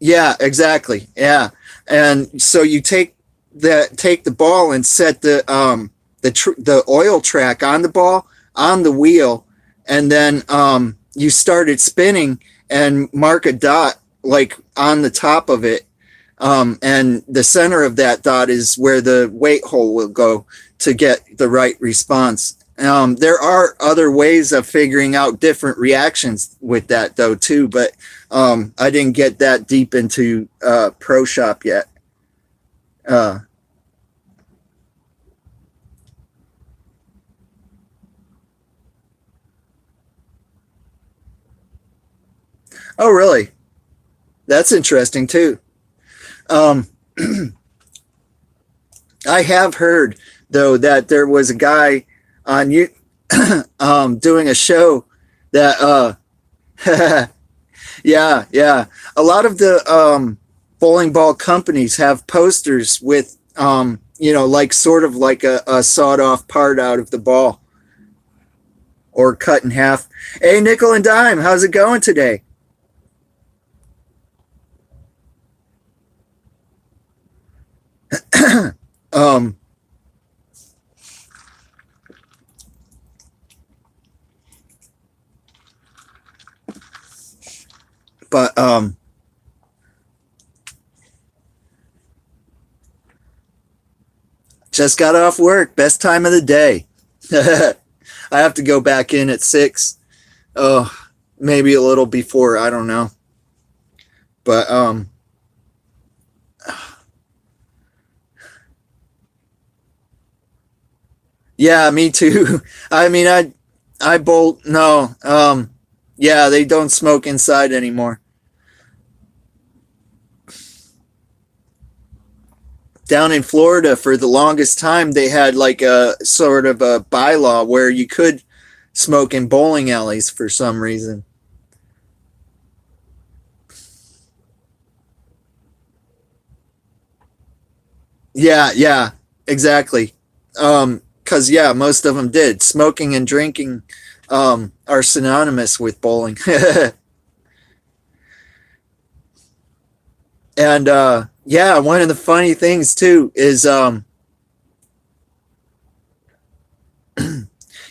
Yeah, exactly. Yeah, and so you take the ball and set the oil track on the ball on the wheel, and then you start it spinning and mark a dot like on the top of it, and the center of that dot is where the weight hole will go to get the right response. There are other ways of figuring out different reactions with that though too, but I didn't get that deep into pro shop yet. Uh, oh, really? That's interesting too. Um, I have heard though that there was a guy on you doing a show That yeah, yeah. A lot of the bowling ball companies have posters with like sort of like a sawed off part out of the ball or cut in half. Hey, nickel and dime, how's it going today? um, but just got off work. Best time of the day. I have to go back in at 6. Oh, maybe a little before. I don't know. But yeah, me too. I mean, I bolt. No. Yeah, they don't smoke inside anymore. Down in Florida, for the longest time, they had like a sort of a bylaw where you could smoke in bowling alleys for some reason. Yeah, yeah, exactly. Cause yeah, most of them did. Smoking and drinking, are synonymous with bowling. And yeah, one of the funny things too is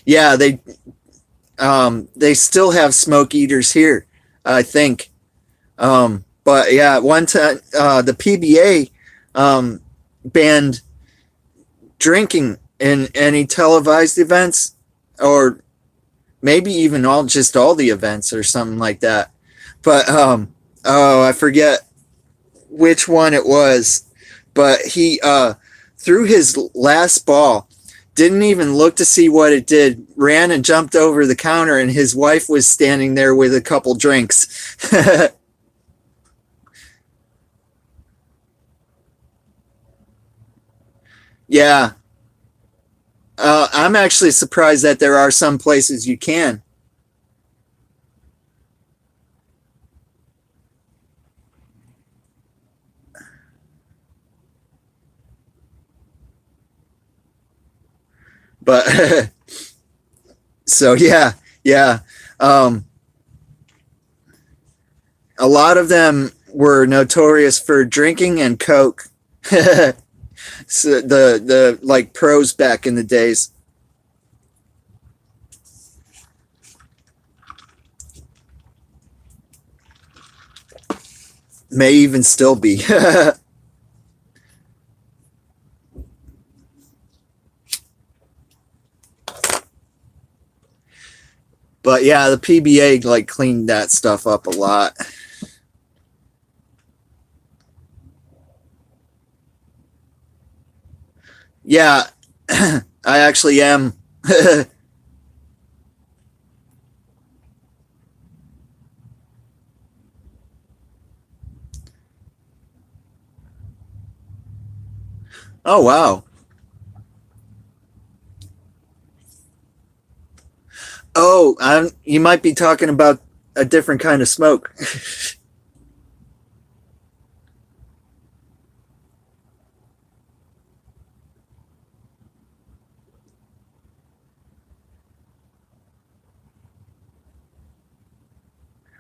yeah, they still have smoke eaters here, I think. But yeah, one time the PBA banned drinking in any televised events, or maybe even all the events or something like that. But oh, I forget which one it was, but he threw his last ball, didn't even look to see what it did, ran and jumped over the counter, and his wife was standing there with a couple drinks. Yeah, I'm actually surprised that there are some places you can, but so yeah, yeah. Um, a lot of them were notorious for drinking and coke. So the like pros back in the days may even still be. But yeah, the PBA like cleaned that stuff up a lot. Yeah, I actually am. Oh wow. Oh, you might be talking about a different kind of smoke.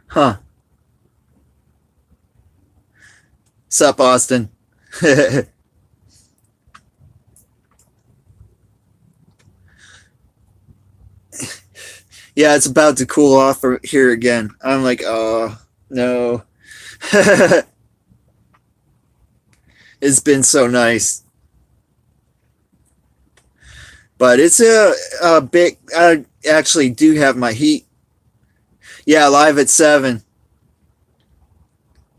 Huh. Sup, Austin? Yeah, it's about to cool off here again. I'm like, oh no. It's been so nice, but it's a bit. I actually do have my heat. Yeah, live at 7,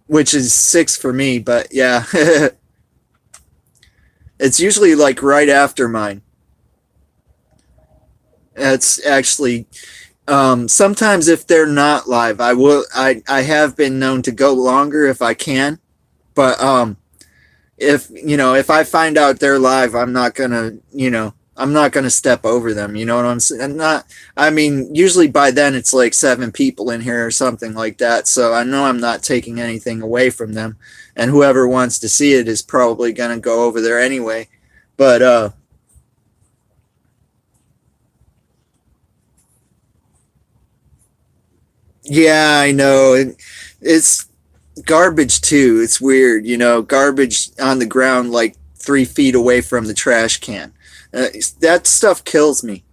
which is 6 for me. But yeah, it's usually like right after mine. It's actually sometimes if they're not live, I have been known to go longer if I can, but if I find out they're live, I'm not gonna. I'm not going to step over them. You know what I'm saying? I'm not, I mean, usually by then it's like 7 people in here or something like that. So I know I'm not taking anything away from them. And whoever wants to see it is probably going to go over there anyway. But, yeah, I know. It's garbage too. It's weird, garbage on the ground like 3 feet away from the trash can. That stuff kills me.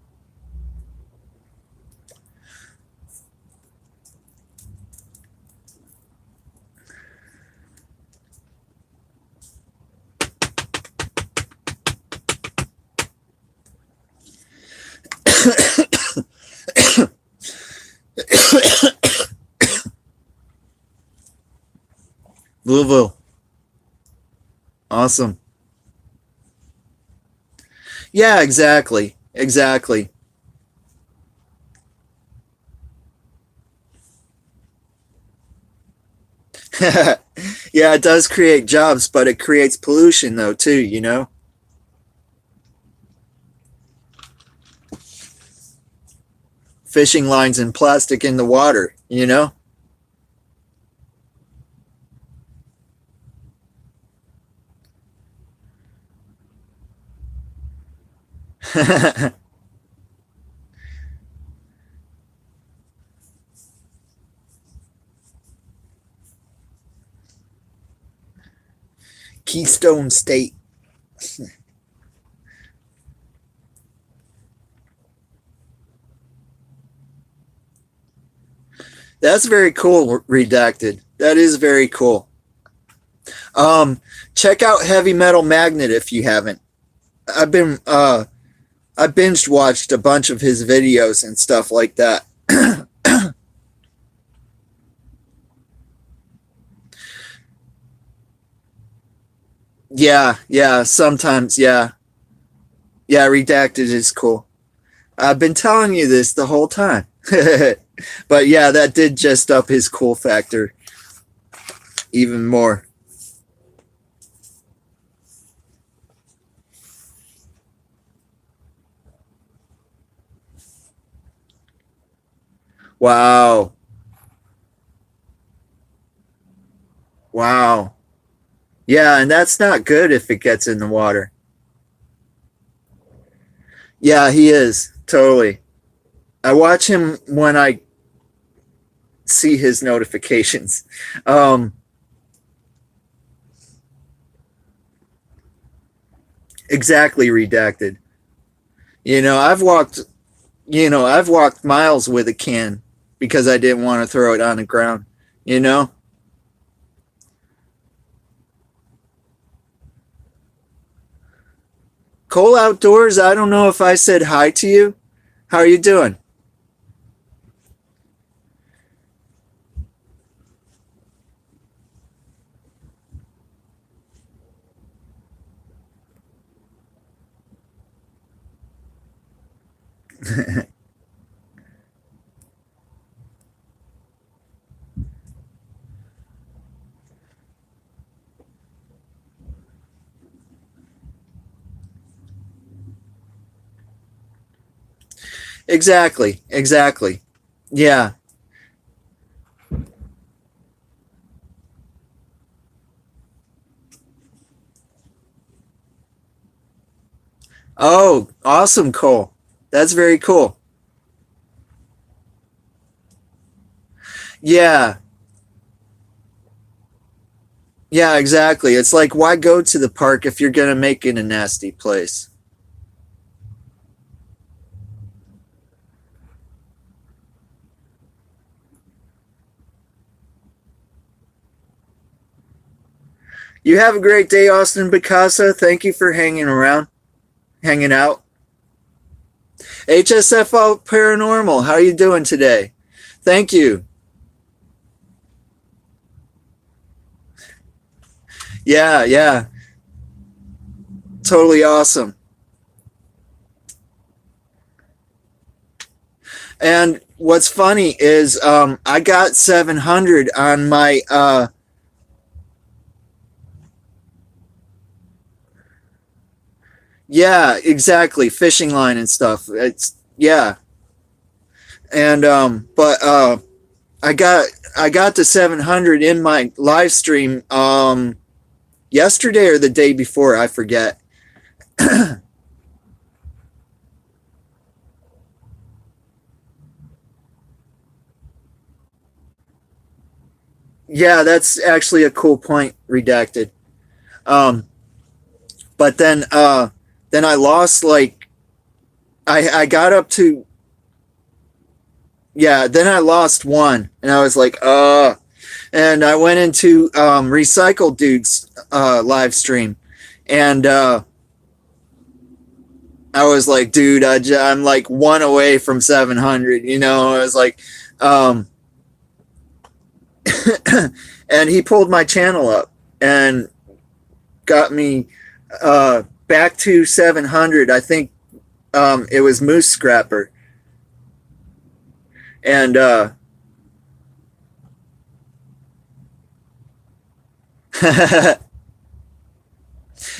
Louisville. Awesome. Yeah, exactly. Exactly. Yeah, it does create jobs, but it creates pollution though too. Fishing lines and plastic in the water. Keystone State. That's very cool, redacted. That is very cool. Um, Check out Heavy Metal Magnet if you haven't. I've been I binged watched a bunch of his videos and stuff like that. Yeah, yeah, sometimes, yeah. Yeah, redacted is cool. I've been telling you this the whole time. But yeah, that did just up his cool factor even more. Wow. Wow. Yeah, and that's not good if it gets in the water. Yeah, he is. Totally. I watch him when I see his notifications. Um, exactly redacted. I've walked miles with a can because I didn't want to throw it on the ground. You know? Cole Outdoors, I don't know if I said hi to you. How are you doing? Exactly. Exactly. Yeah. Oh, awesome, Cole. That's very cool. Yeah. Yeah, exactly. It's like, why go to the park if you're going to make it a nasty place? You have a great day, Austin Picasso. Thank you for hanging around, hanging out. HSFO Paranormal, how are you doing today? Thank you. Yeah, yeah. Totally awesome. And what's funny is I got 700 on my Yeah, exactly. Fishing line and stuff. It's yeah. And but I got I got to 700 in my live stream yesterday or the day before, I forget. Yeah, that's actually a cool point, redacted. Um but then I lost like I got up to yeah, then I lost one and I was like, and I went into Recycle Dude's live stream and I was like, dude, I'm like one away from 700, you know. I was like, um, and he pulled my channel up and got me back to 700. I think it was Moose Scrapper. And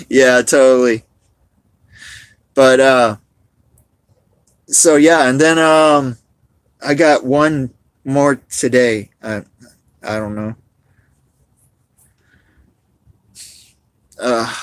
yeah, totally. But so yeah, and then I got one more today. I don't know. Uh,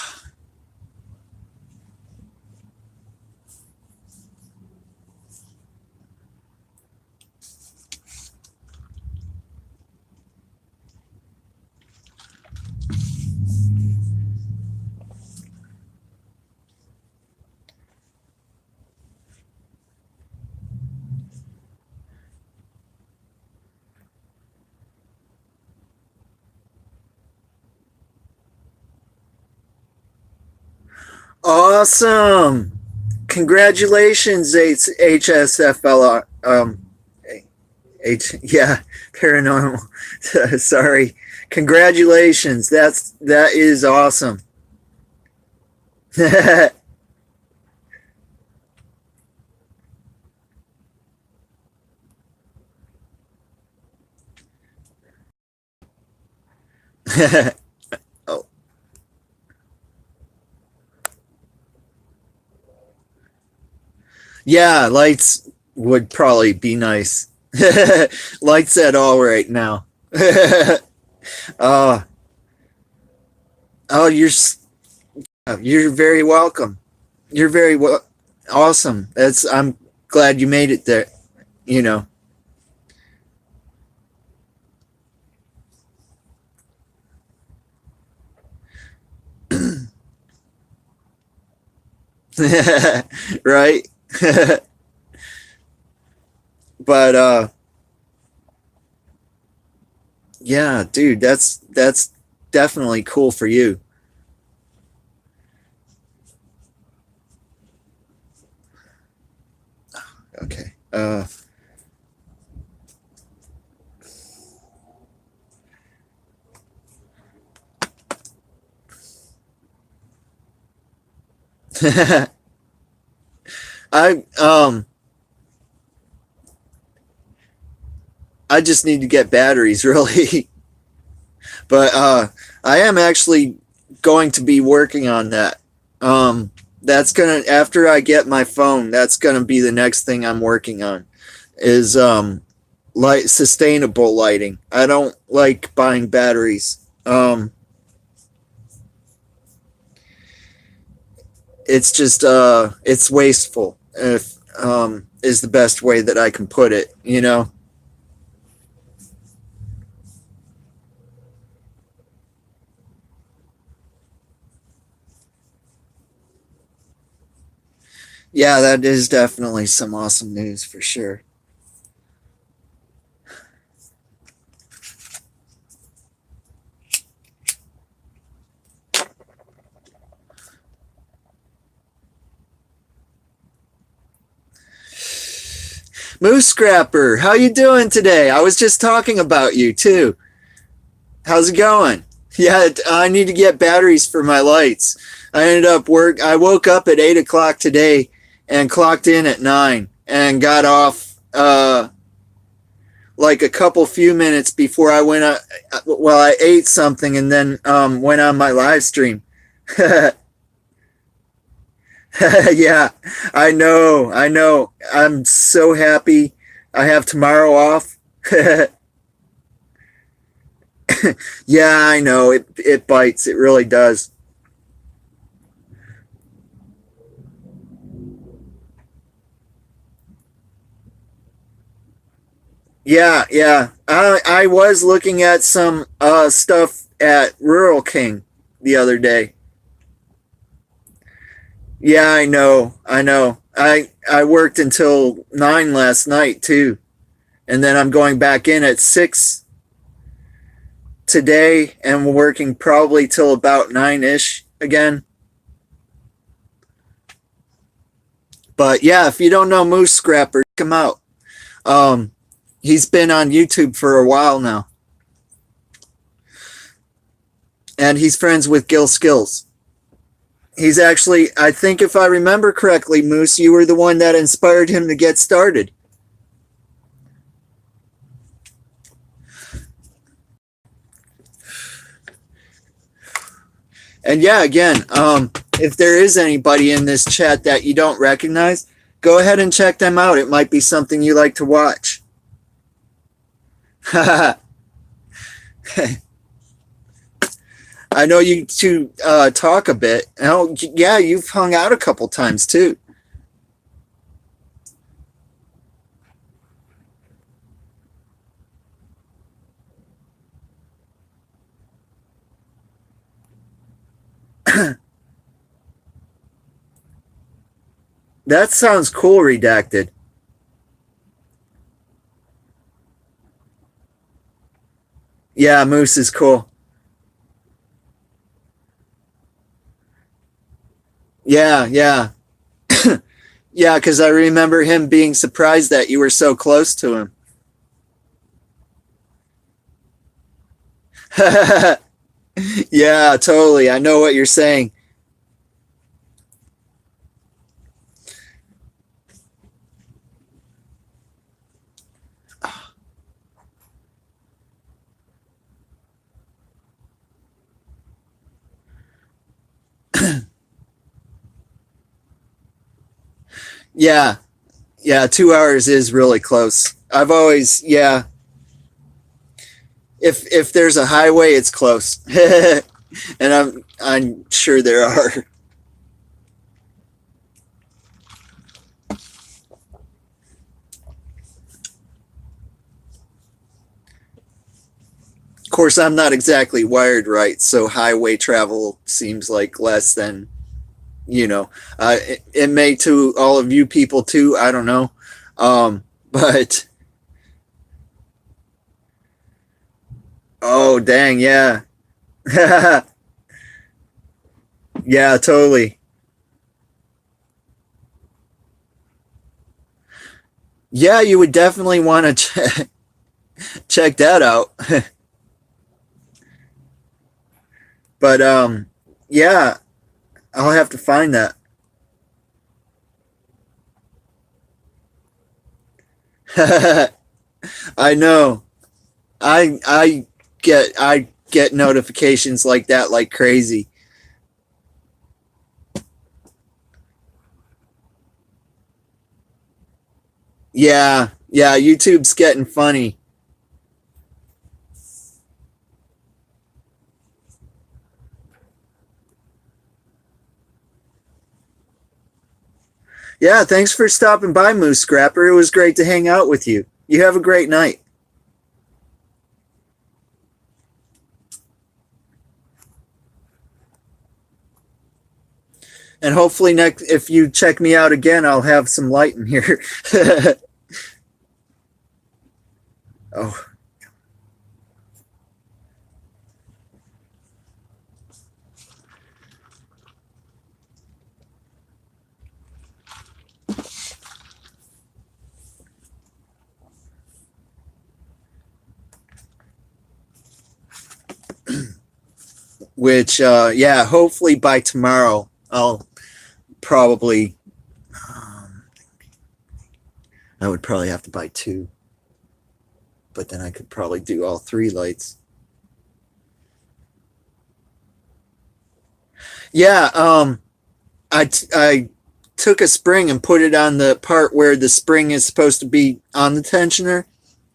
awesome! Congratulations, HSFL. Yeah, paranormal. Sorry. Congratulations. That is awesome. Oh, yeah, lights would probably be nice. Lights at all right now. Oh, oh, you're very welcome. You're very awesome. I'm glad you made it there. You know. Right. But yeah, dude, that's definitely cool for you. Okay. I I just need to get batteries really. But I am actually going to be working on that. That's gonna after I get my phone, that's gonna be the next thing I'm working on is light sustainable lighting. I don't like buying batteries. It's just it's wasteful if is the best way that I can put it, you know. Yeah, that is definitely some awesome news for sure. Moose Scrapper, how you doing today? I was just talking about you too. How's it going? Yeah, I need to get batteries for my lights. I woke up at 8 o'clock today and clocked in at 9 and got off like a couple few minutes before I went well, I ate something and then went on my live stream. Yeah, I know. I know. I'm so happy I have tomorrow off. Yeah, I know. It bites. It really does. Yeah, yeah. I was looking at some stuff at Rural King the other day. Yeah, I know. I know. I worked until 9 last night too. And then I'm going back in at 6 today and working probably till about 9ish again. But yeah, if you don't know Moose Scrapper, check him out. Um, he's been on YouTube for a while now, and he's friends with Gil Skills. He's actually, I think if I remember correctly, Moose, you were the one that inspired him to get started. And yeah, again, if there is anybody in this chat that you don't recognize, go ahead and check them out. It might be something you like to watch. I know you two talk a bit. Oh, yeah, you've hung out a couple times too. That sounds cool, Redacted. Yeah, Moose is cool. Yeah, yeah. Yeah, because I remember him being surprised that you were so close to him. Yeah, totally. I know what you're saying. Yeah, yeah, 2 hours is really close. I've always, yeah. If there's a highway, it's close, and I'm sure there are. Of course, I'm not exactly wired right, so highway travel seems like less than it may to all of you people too. I don't know, but oh dang, yeah, yeah, totally. Yeah, you would definitely want to check that out. But yeah, I'll have to find that. I know. I get notifications like that like crazy. Yeah, yeah, YouTube's getting funny. Yeah, thanks for stopping by, Moose Scrapper. It was great to hang out with you. You have a great night. And hopefully next if you check me out again, I'll have some light in here. Oh, which yeah, hopefully by tomorrow I'll probably I would probably have to buy two, but then I could probably do all three lights. Yeah, I took a spring and put it on the part where the spring is supposed to be on the tensioner,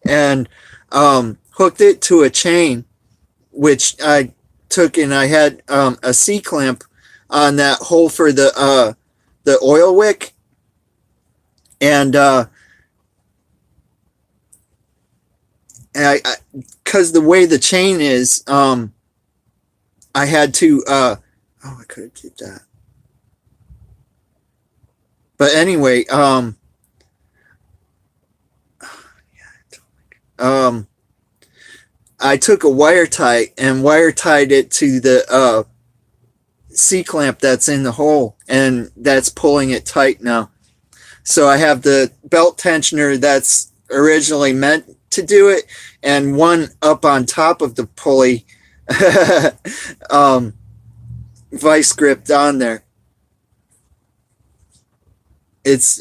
and hooked it to a chain, which I took, and I had a C-clamp on that hole for the oil wick, and because the way the chain is, I had to I could have kept that. But anyway, I took a wire tie and wire tied it to the C-clamp that's in the hole, and that's pulling it tight now. So I have the belt tensioner that's originally meant to do it, and one up on top of the pulley vice gripped on there.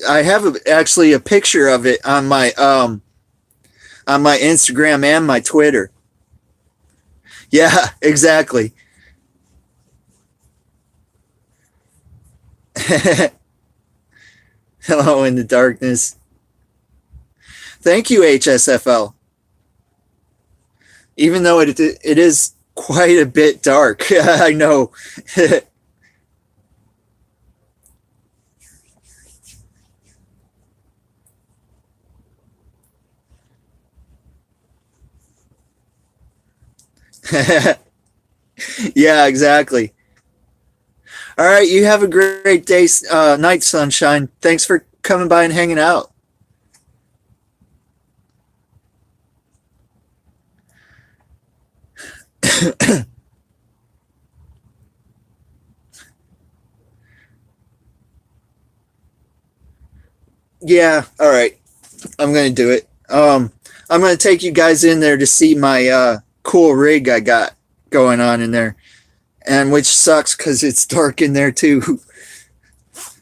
I have actually a picture of it on my Instagram and my Twitter. Yeah, exactly. Hello in the darkness. Thank you, HSFL. Even though it is quite a bit dark, I know. Yeah, exactly. All right, you have a great day, night, sunshine. Thanks for coming by and hanging out. Yeah, all right. I'm going to do it. I'm going to take you guys in there to see my cool rig I got going on in there. And which sucks because it's dark in there too.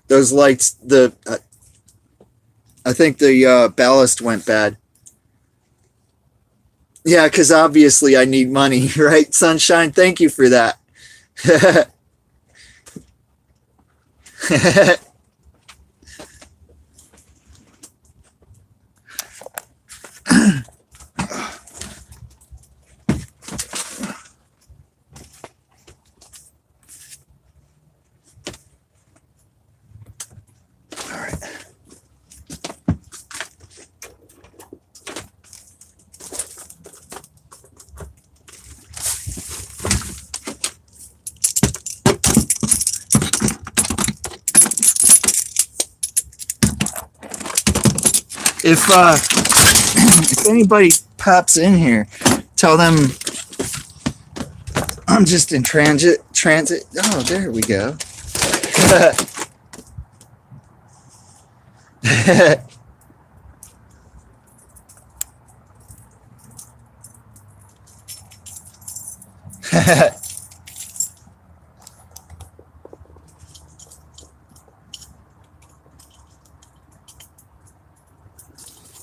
Those lights, I think the ballast went bad. Yeah, because obviously I need money, right, Sunshine? Thank you for that. If anybody pops in here, tell them I'm just in transit. Oh, there we go.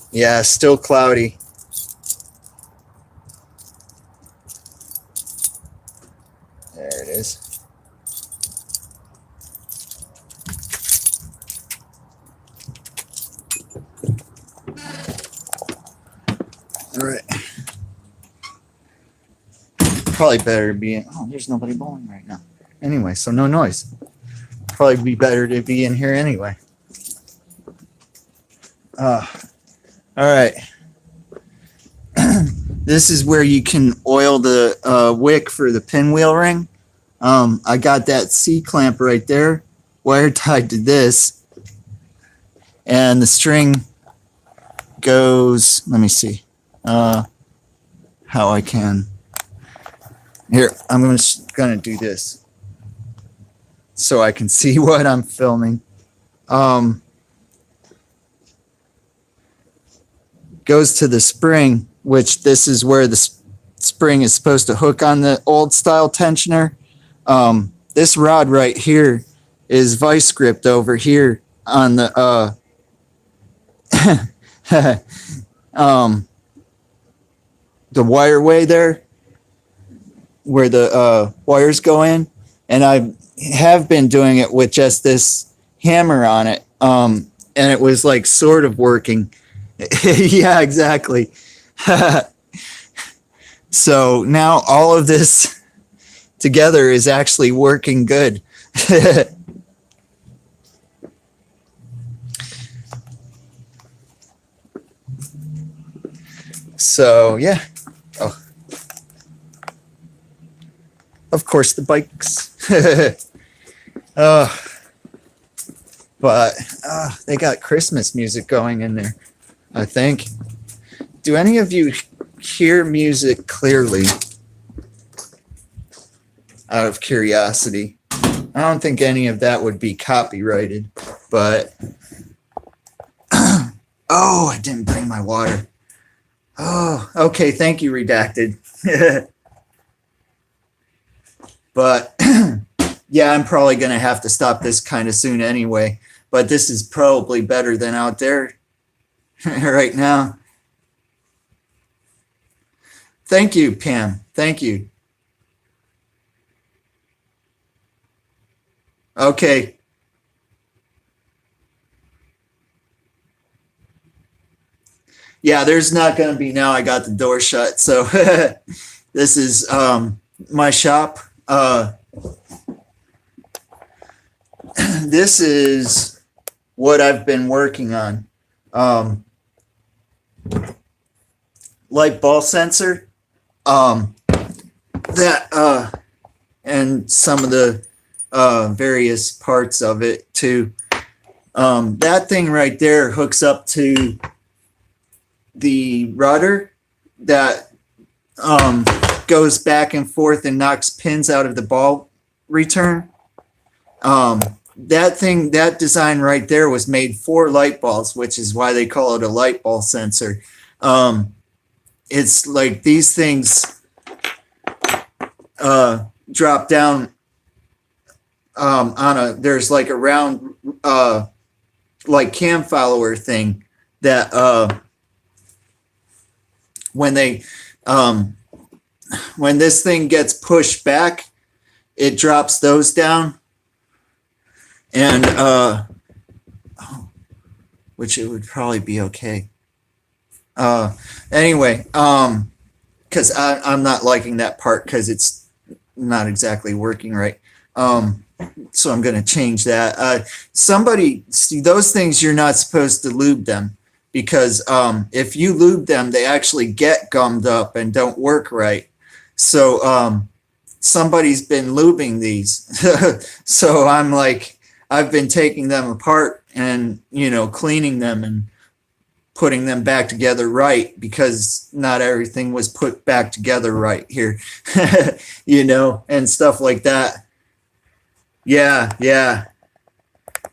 Yeah, still cloudy. There it is. All right. Probably better to be in. Oh, there's nobody bowling right now. Anyway, so no noise. Probably be better to be in here anyway. All right. This is where you can oil the wick for the pinwheel ring. I got that C-clamp right there, wire tied to this, and the string goes, let me see how I can. Here, I'm gonna do this so I can see what I'm filming. Goes to the spring, which this is where the spring is supposed to hook on the old style tensioner. This rod right here is vice gripped over here on the the wireway there, where the wires go in, and I have been doing it with just this hammer on it. And it was like sort of working. Yeah, exactly. So now all of this together is actually working good. So yeah. Oh, of course the bikes. Oh, but they got Christmas music going in there, I think. Do any of you hear music clearly? Out of curiosity. I don't think any of that would be copyrighted, but oh, I didn't bring my water. Oh, okay. Thank you, Redacted. But yeah, I'm probably going to have to stop this kind of soon anyway. But this is probably better than out there right now. Thank you, Pam. Thank you. Okay. Yeah, there's not going to be now. I got the door shut. So this is my shop. This is what I've been working on. Light ball sensor. That and some of the various parts of it too. That thing right there hooks up to the rudder that goes back and forth and knocks pins out of the ball return. That design right there was made for light balls, which is why they call it a light ball sensor. It's like these things drop down there's like a round like cam follower thing that when this thing gets pushed back, it drops those down, and which it would probably be okay. Anyway, because I'm not liking that part because it's not exactly working right. So I'm going to change that. Somebody see those things, you're not supposed to lube them, because if you lube them, they actually get gummed up and don't work right. So somebody's been lubing these. So I'm like, I've been taking them apart and, cleaning them and putting them back together right, because not everything was put back together right here, and stuff like that. Yeah.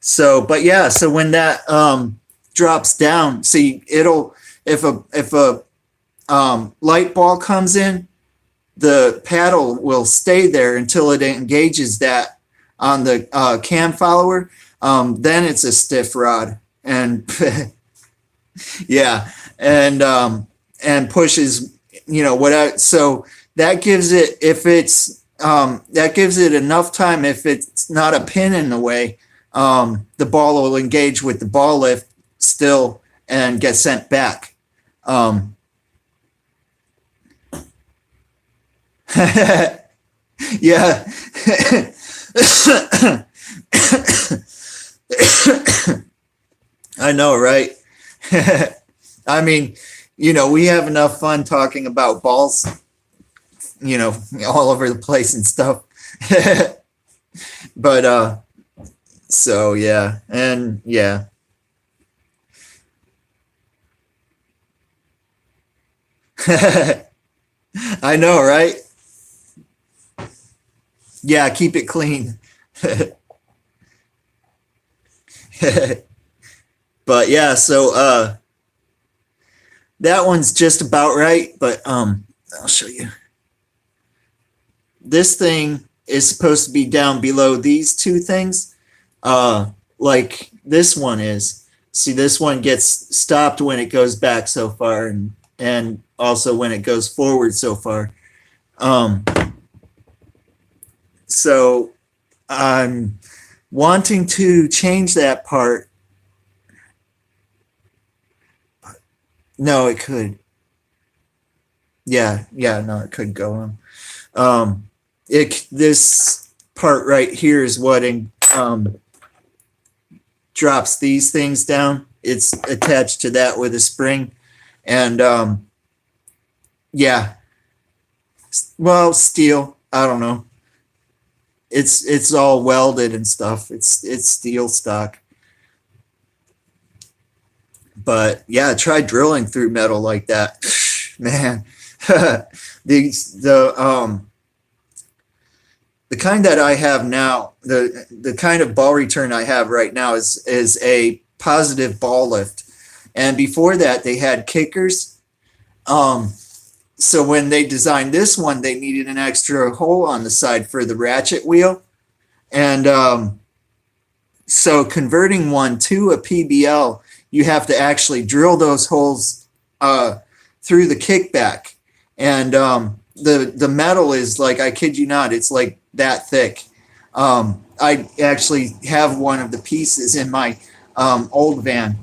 So when that drops down, see, it'll, if a light ball comes in, the paddle will stay there until it engages that on the cam follower. Then it's a stiff rod, and yeah, and pushes, whatever. So that gives it, if it's that gives it enough time. If it's not a pin in the way, the ball will engage with the ball lift still and get sent back. Yeah. I know, right? I mean, we have enough fun talking about balls, all over the place and stuff. But so yeah, and yeah. I know, right? Yeah, keep it clean. But yeah, so that one's just about right, but I'll show you. This thing is supposed to be down below these two things, like this one is. See, this one gets stopped when it goes back so far, and also when it goes forward so far. So I'm wanting to change that part. No, it could. Yeah, no, it could go on. This part right here is what drops these things down. It's attached to that with a spring, and yeah, well, steel. I don't know. It's all welded and stuff. It's steel stock. But yeah, try drilling through metal like that, man. The kind that I have now, the kind of ball return I have right now is a positive ball lift, and before that they had kickers. So when they designed this one, they needed an extra hole on the side for the ratchet wheel, and so converting one to a PBL, you have to actually drill those holes through the kickback, and the metal is like, I kid you not, it's like that thick. I actually have one of the pieces in my old van.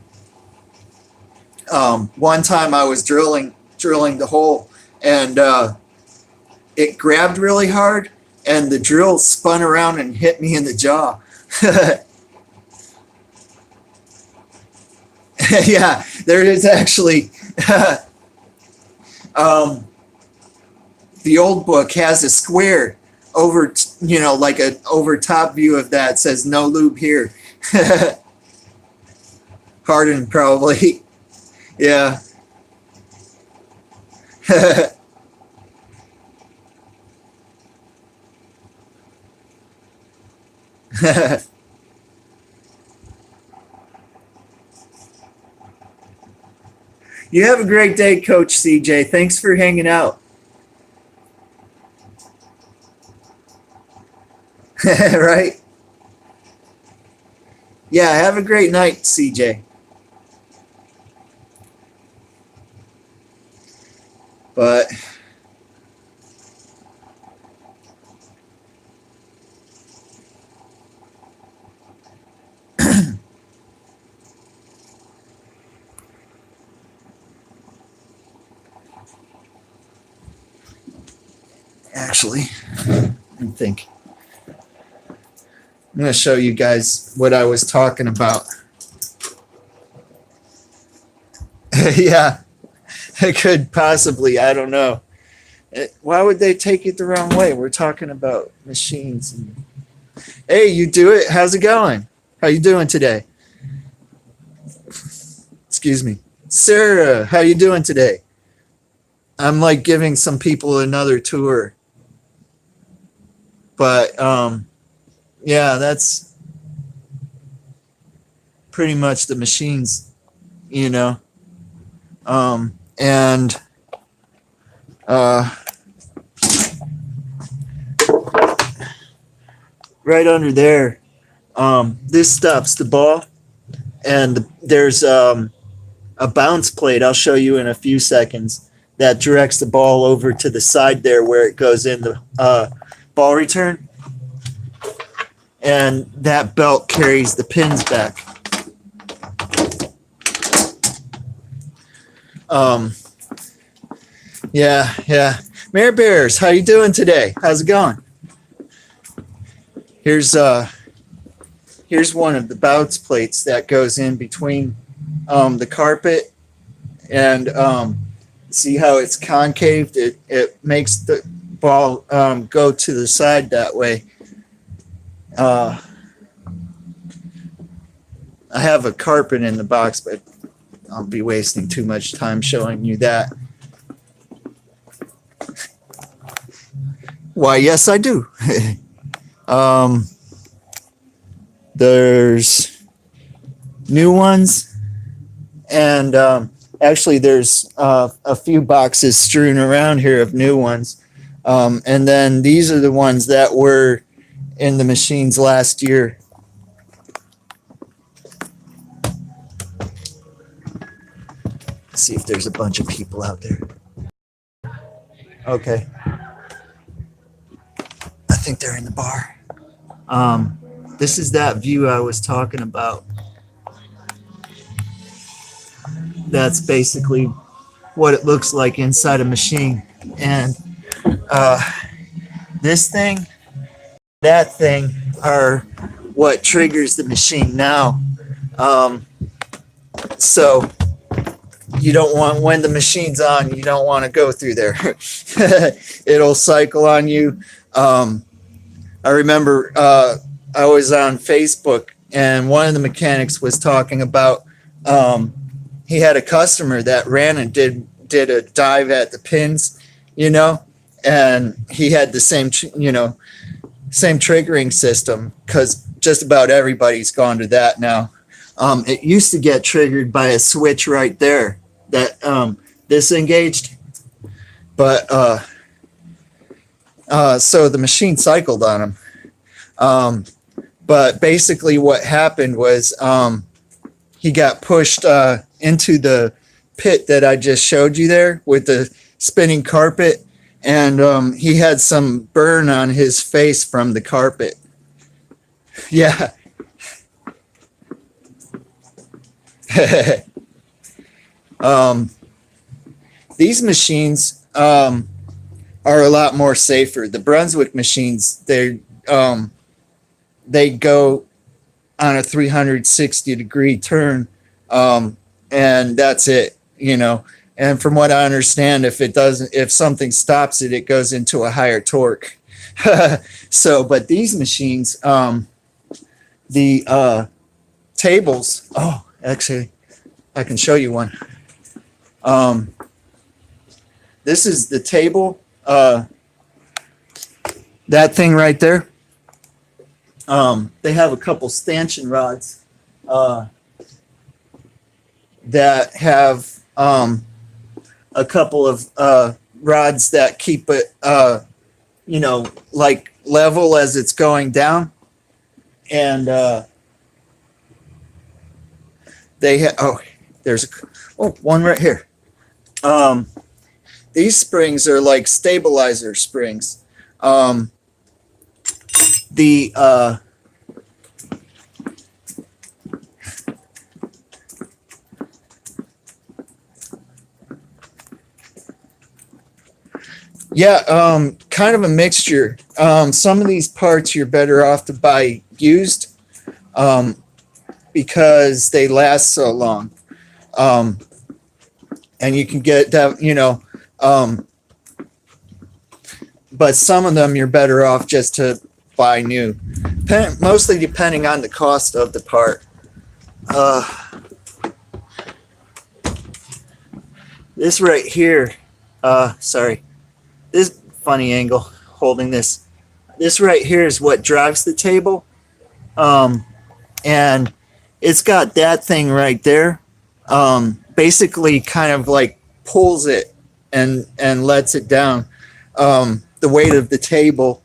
One time I was drilling the hole, and it grabbed really hard, and the drill spun around and hit me in the jaw. Yeah, there is actually. The old book has a square over, like a over top view of that, says no lube here. Hardened, probably. Yeah. You have a great day, Coach CJ. Thanks for hanging out. Right? Yeah, have a great night, CJ. But actually, I think I'm going to show you guys what I was talking about. Yeah, it could possibly. I don't know. Why would they take it the wrong way? We're talking about machines. Hey, you do it. How's it going? How you doing today? Excuse me. Sarah, how you doing today? I'm like giving some people another tour. But yeah, that's pretty much the machines, and right under there, this stops the ball, and there's a bounce plate I'll show you in a few seconds that directs the ball over to the side there where it goes in the ball return, and that belt carries the pins back. Yeah. Mare Bears, how you doing today? How's it going? Here's one of the bounce plates that goes in between the carpet, and see how it's concaved? It makes the ball go to the side that way. I have a carpet in the box, but I'll be wasting too much time showing you that. Why, yes, I do. There's new ones, and actually there's a few boxes strewn around here of new ones. And then these are the ones that were in the machines last year. Let's see if there's a bunch of people out there. Okay. I think they're in the bar. This is that view I was talking about. That's basically what it looks like inside a machine. And this thing, that thing are what triggers the machine now. So you don't want, when the machine's on, you don't want to go through there. It'll cycle on you. I remember I was on Facebook and one of the mechanics was talking about he had a customer that ran and did a dive at the pins, and he had the same, same triggering system, because just about everybody's gone to that now. It used to get triggered by a switch right there that disengaged, but so the machine cycled on him. But basically what happened was he got pushed into the pit that I just showed you there with the spinning carpet, and he had some burn on his face from the carpet. Yeah. These machines are a lot more safer. The Brunswick machines, they go on a 360-degree turn, and that's it, And from what I understand, if something stops it, it goes into a higher torque. So, but these machines, the tables. Oh, actually, I can show you one. This is the table. That thing right there. They have a couple stanchion rods that have a couple of rods that keep it, like level as it's going down. And they have, there's one right here. These springs are like stabilizer springs. Yeah, kind of a mixture. Some of these parts you're better off to buy used, because they last so long. And you can get that, but some of them you're better off just to buy new, mostly depending on the cost of the part. This right here, sorry, this funny angle holding this. This right here is what drives the table, and it's got that thing right there. Basically, kind of like pulls it and lets it down. The weight of the table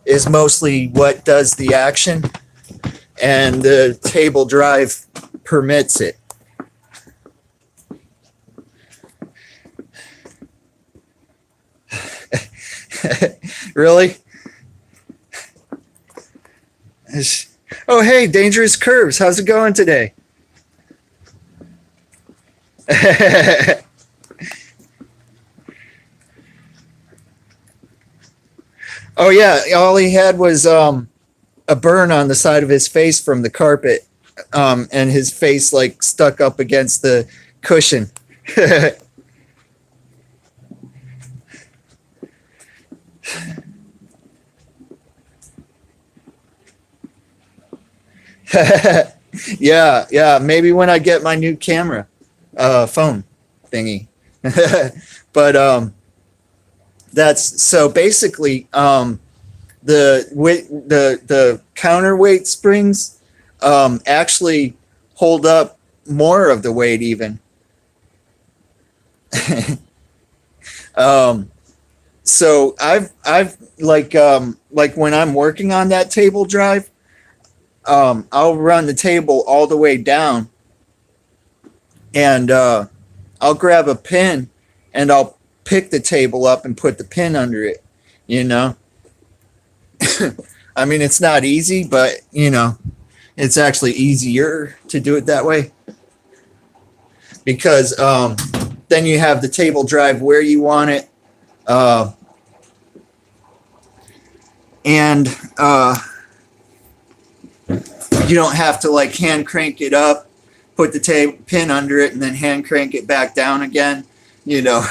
is mostly what does the action, and the table drive permits it. Really? Oh, hey, Dangerous Curves. How's it going today? Oh yeah, all he had was a burn on the side of his face from the carpet, and his face like stuck up against the cushion. Yeah, maybe when I get my new camera, phone thingy. But that's so basically the counterweight springs actually hold up more of the weight even. So I've like when I'm working on that table drive, I'll run the table all the way down, and I'll grab a pin and I'll pick the table up and put the pin under it, I mean, it's not easy, but you know, it's actually easier to do it that way because then you have the table drive where you want it, uh, and you don't have to like hand crank it up, put the pin under it, and then hand crank it back down again. You know,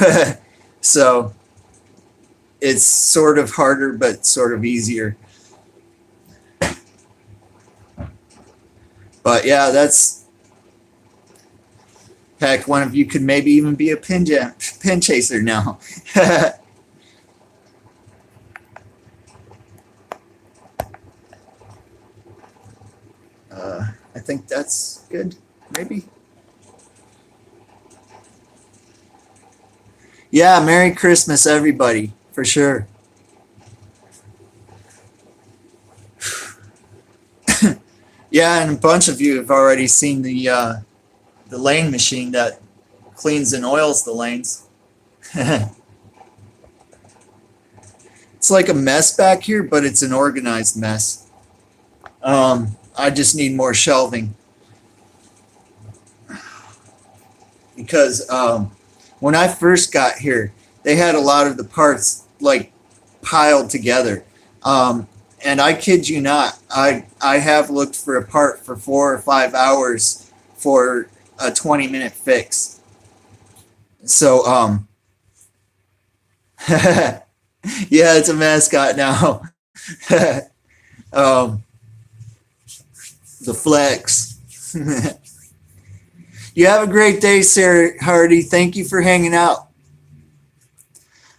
so it's sort of harder, but sort of easier. But yeah, that's heck. One of you could maybe even be a pin chaser now. I think that's good. Maybe. Yeah, Merry Christmas, everybody, for sure. Yeah, and a bunch of you have already seen the lane machine that cleans and oils the lanes. It's like a mess back here, but it's an organized mess. I just need more shelving because when I first got here, they had a lot of the parts like piled together. And I kid you not, I have looked for a part for 4 or 5 hours for a 20-minute fix. So yeah, it's a mascot now. The flex. You have a great day, Sarah Hardy. Thank you for hanging out.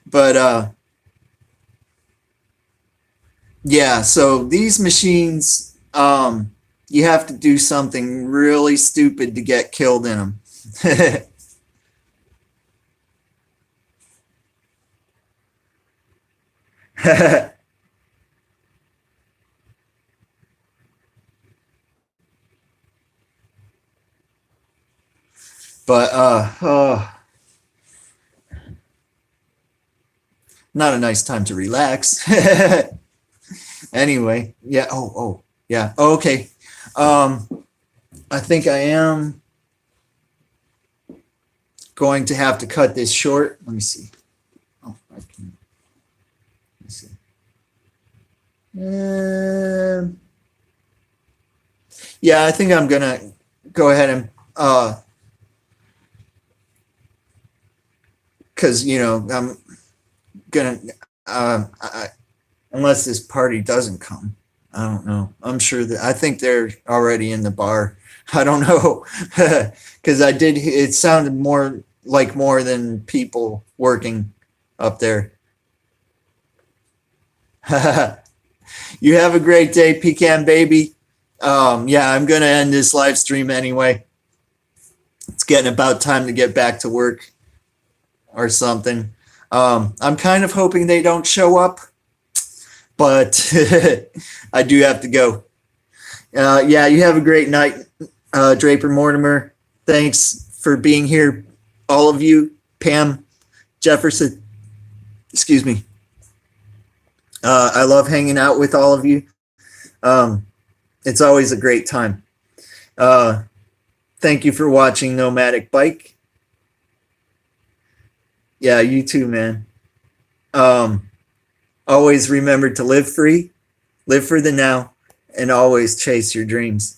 But yeah, so these machines, you have to do something really stupid to get killed in them. But not a nice time to relax. Anyway, yeah. Oh, yeah. Oh, okay. I think I am going to have to cut this short. Let me see. Oh, I can. Let me see. Yeah, I think I'm gonna go ahead and because you know I'm gonna unless this party doesn't come. I don't know. I'm sure that I think they're already in the bar. I don't know because I did. It sounded more like more than people working up there. You have a great day, Pecan Baby. Yeah, I'm gonna end this live stream anyway. It's getting about time to get back to work or something. I'm kind of hoping they don't show up, but I do have to go. Yeah, you have a great night, Draper Mortimer. Thanks for being here, all of you. Pam, Jefferson, excuse me. I love hanging out with all of you. It's always a great time. Thank you for watching Nomadic Bike. Yeah, you too, man. Always remember to live free, live for the now, and always chase your dreams.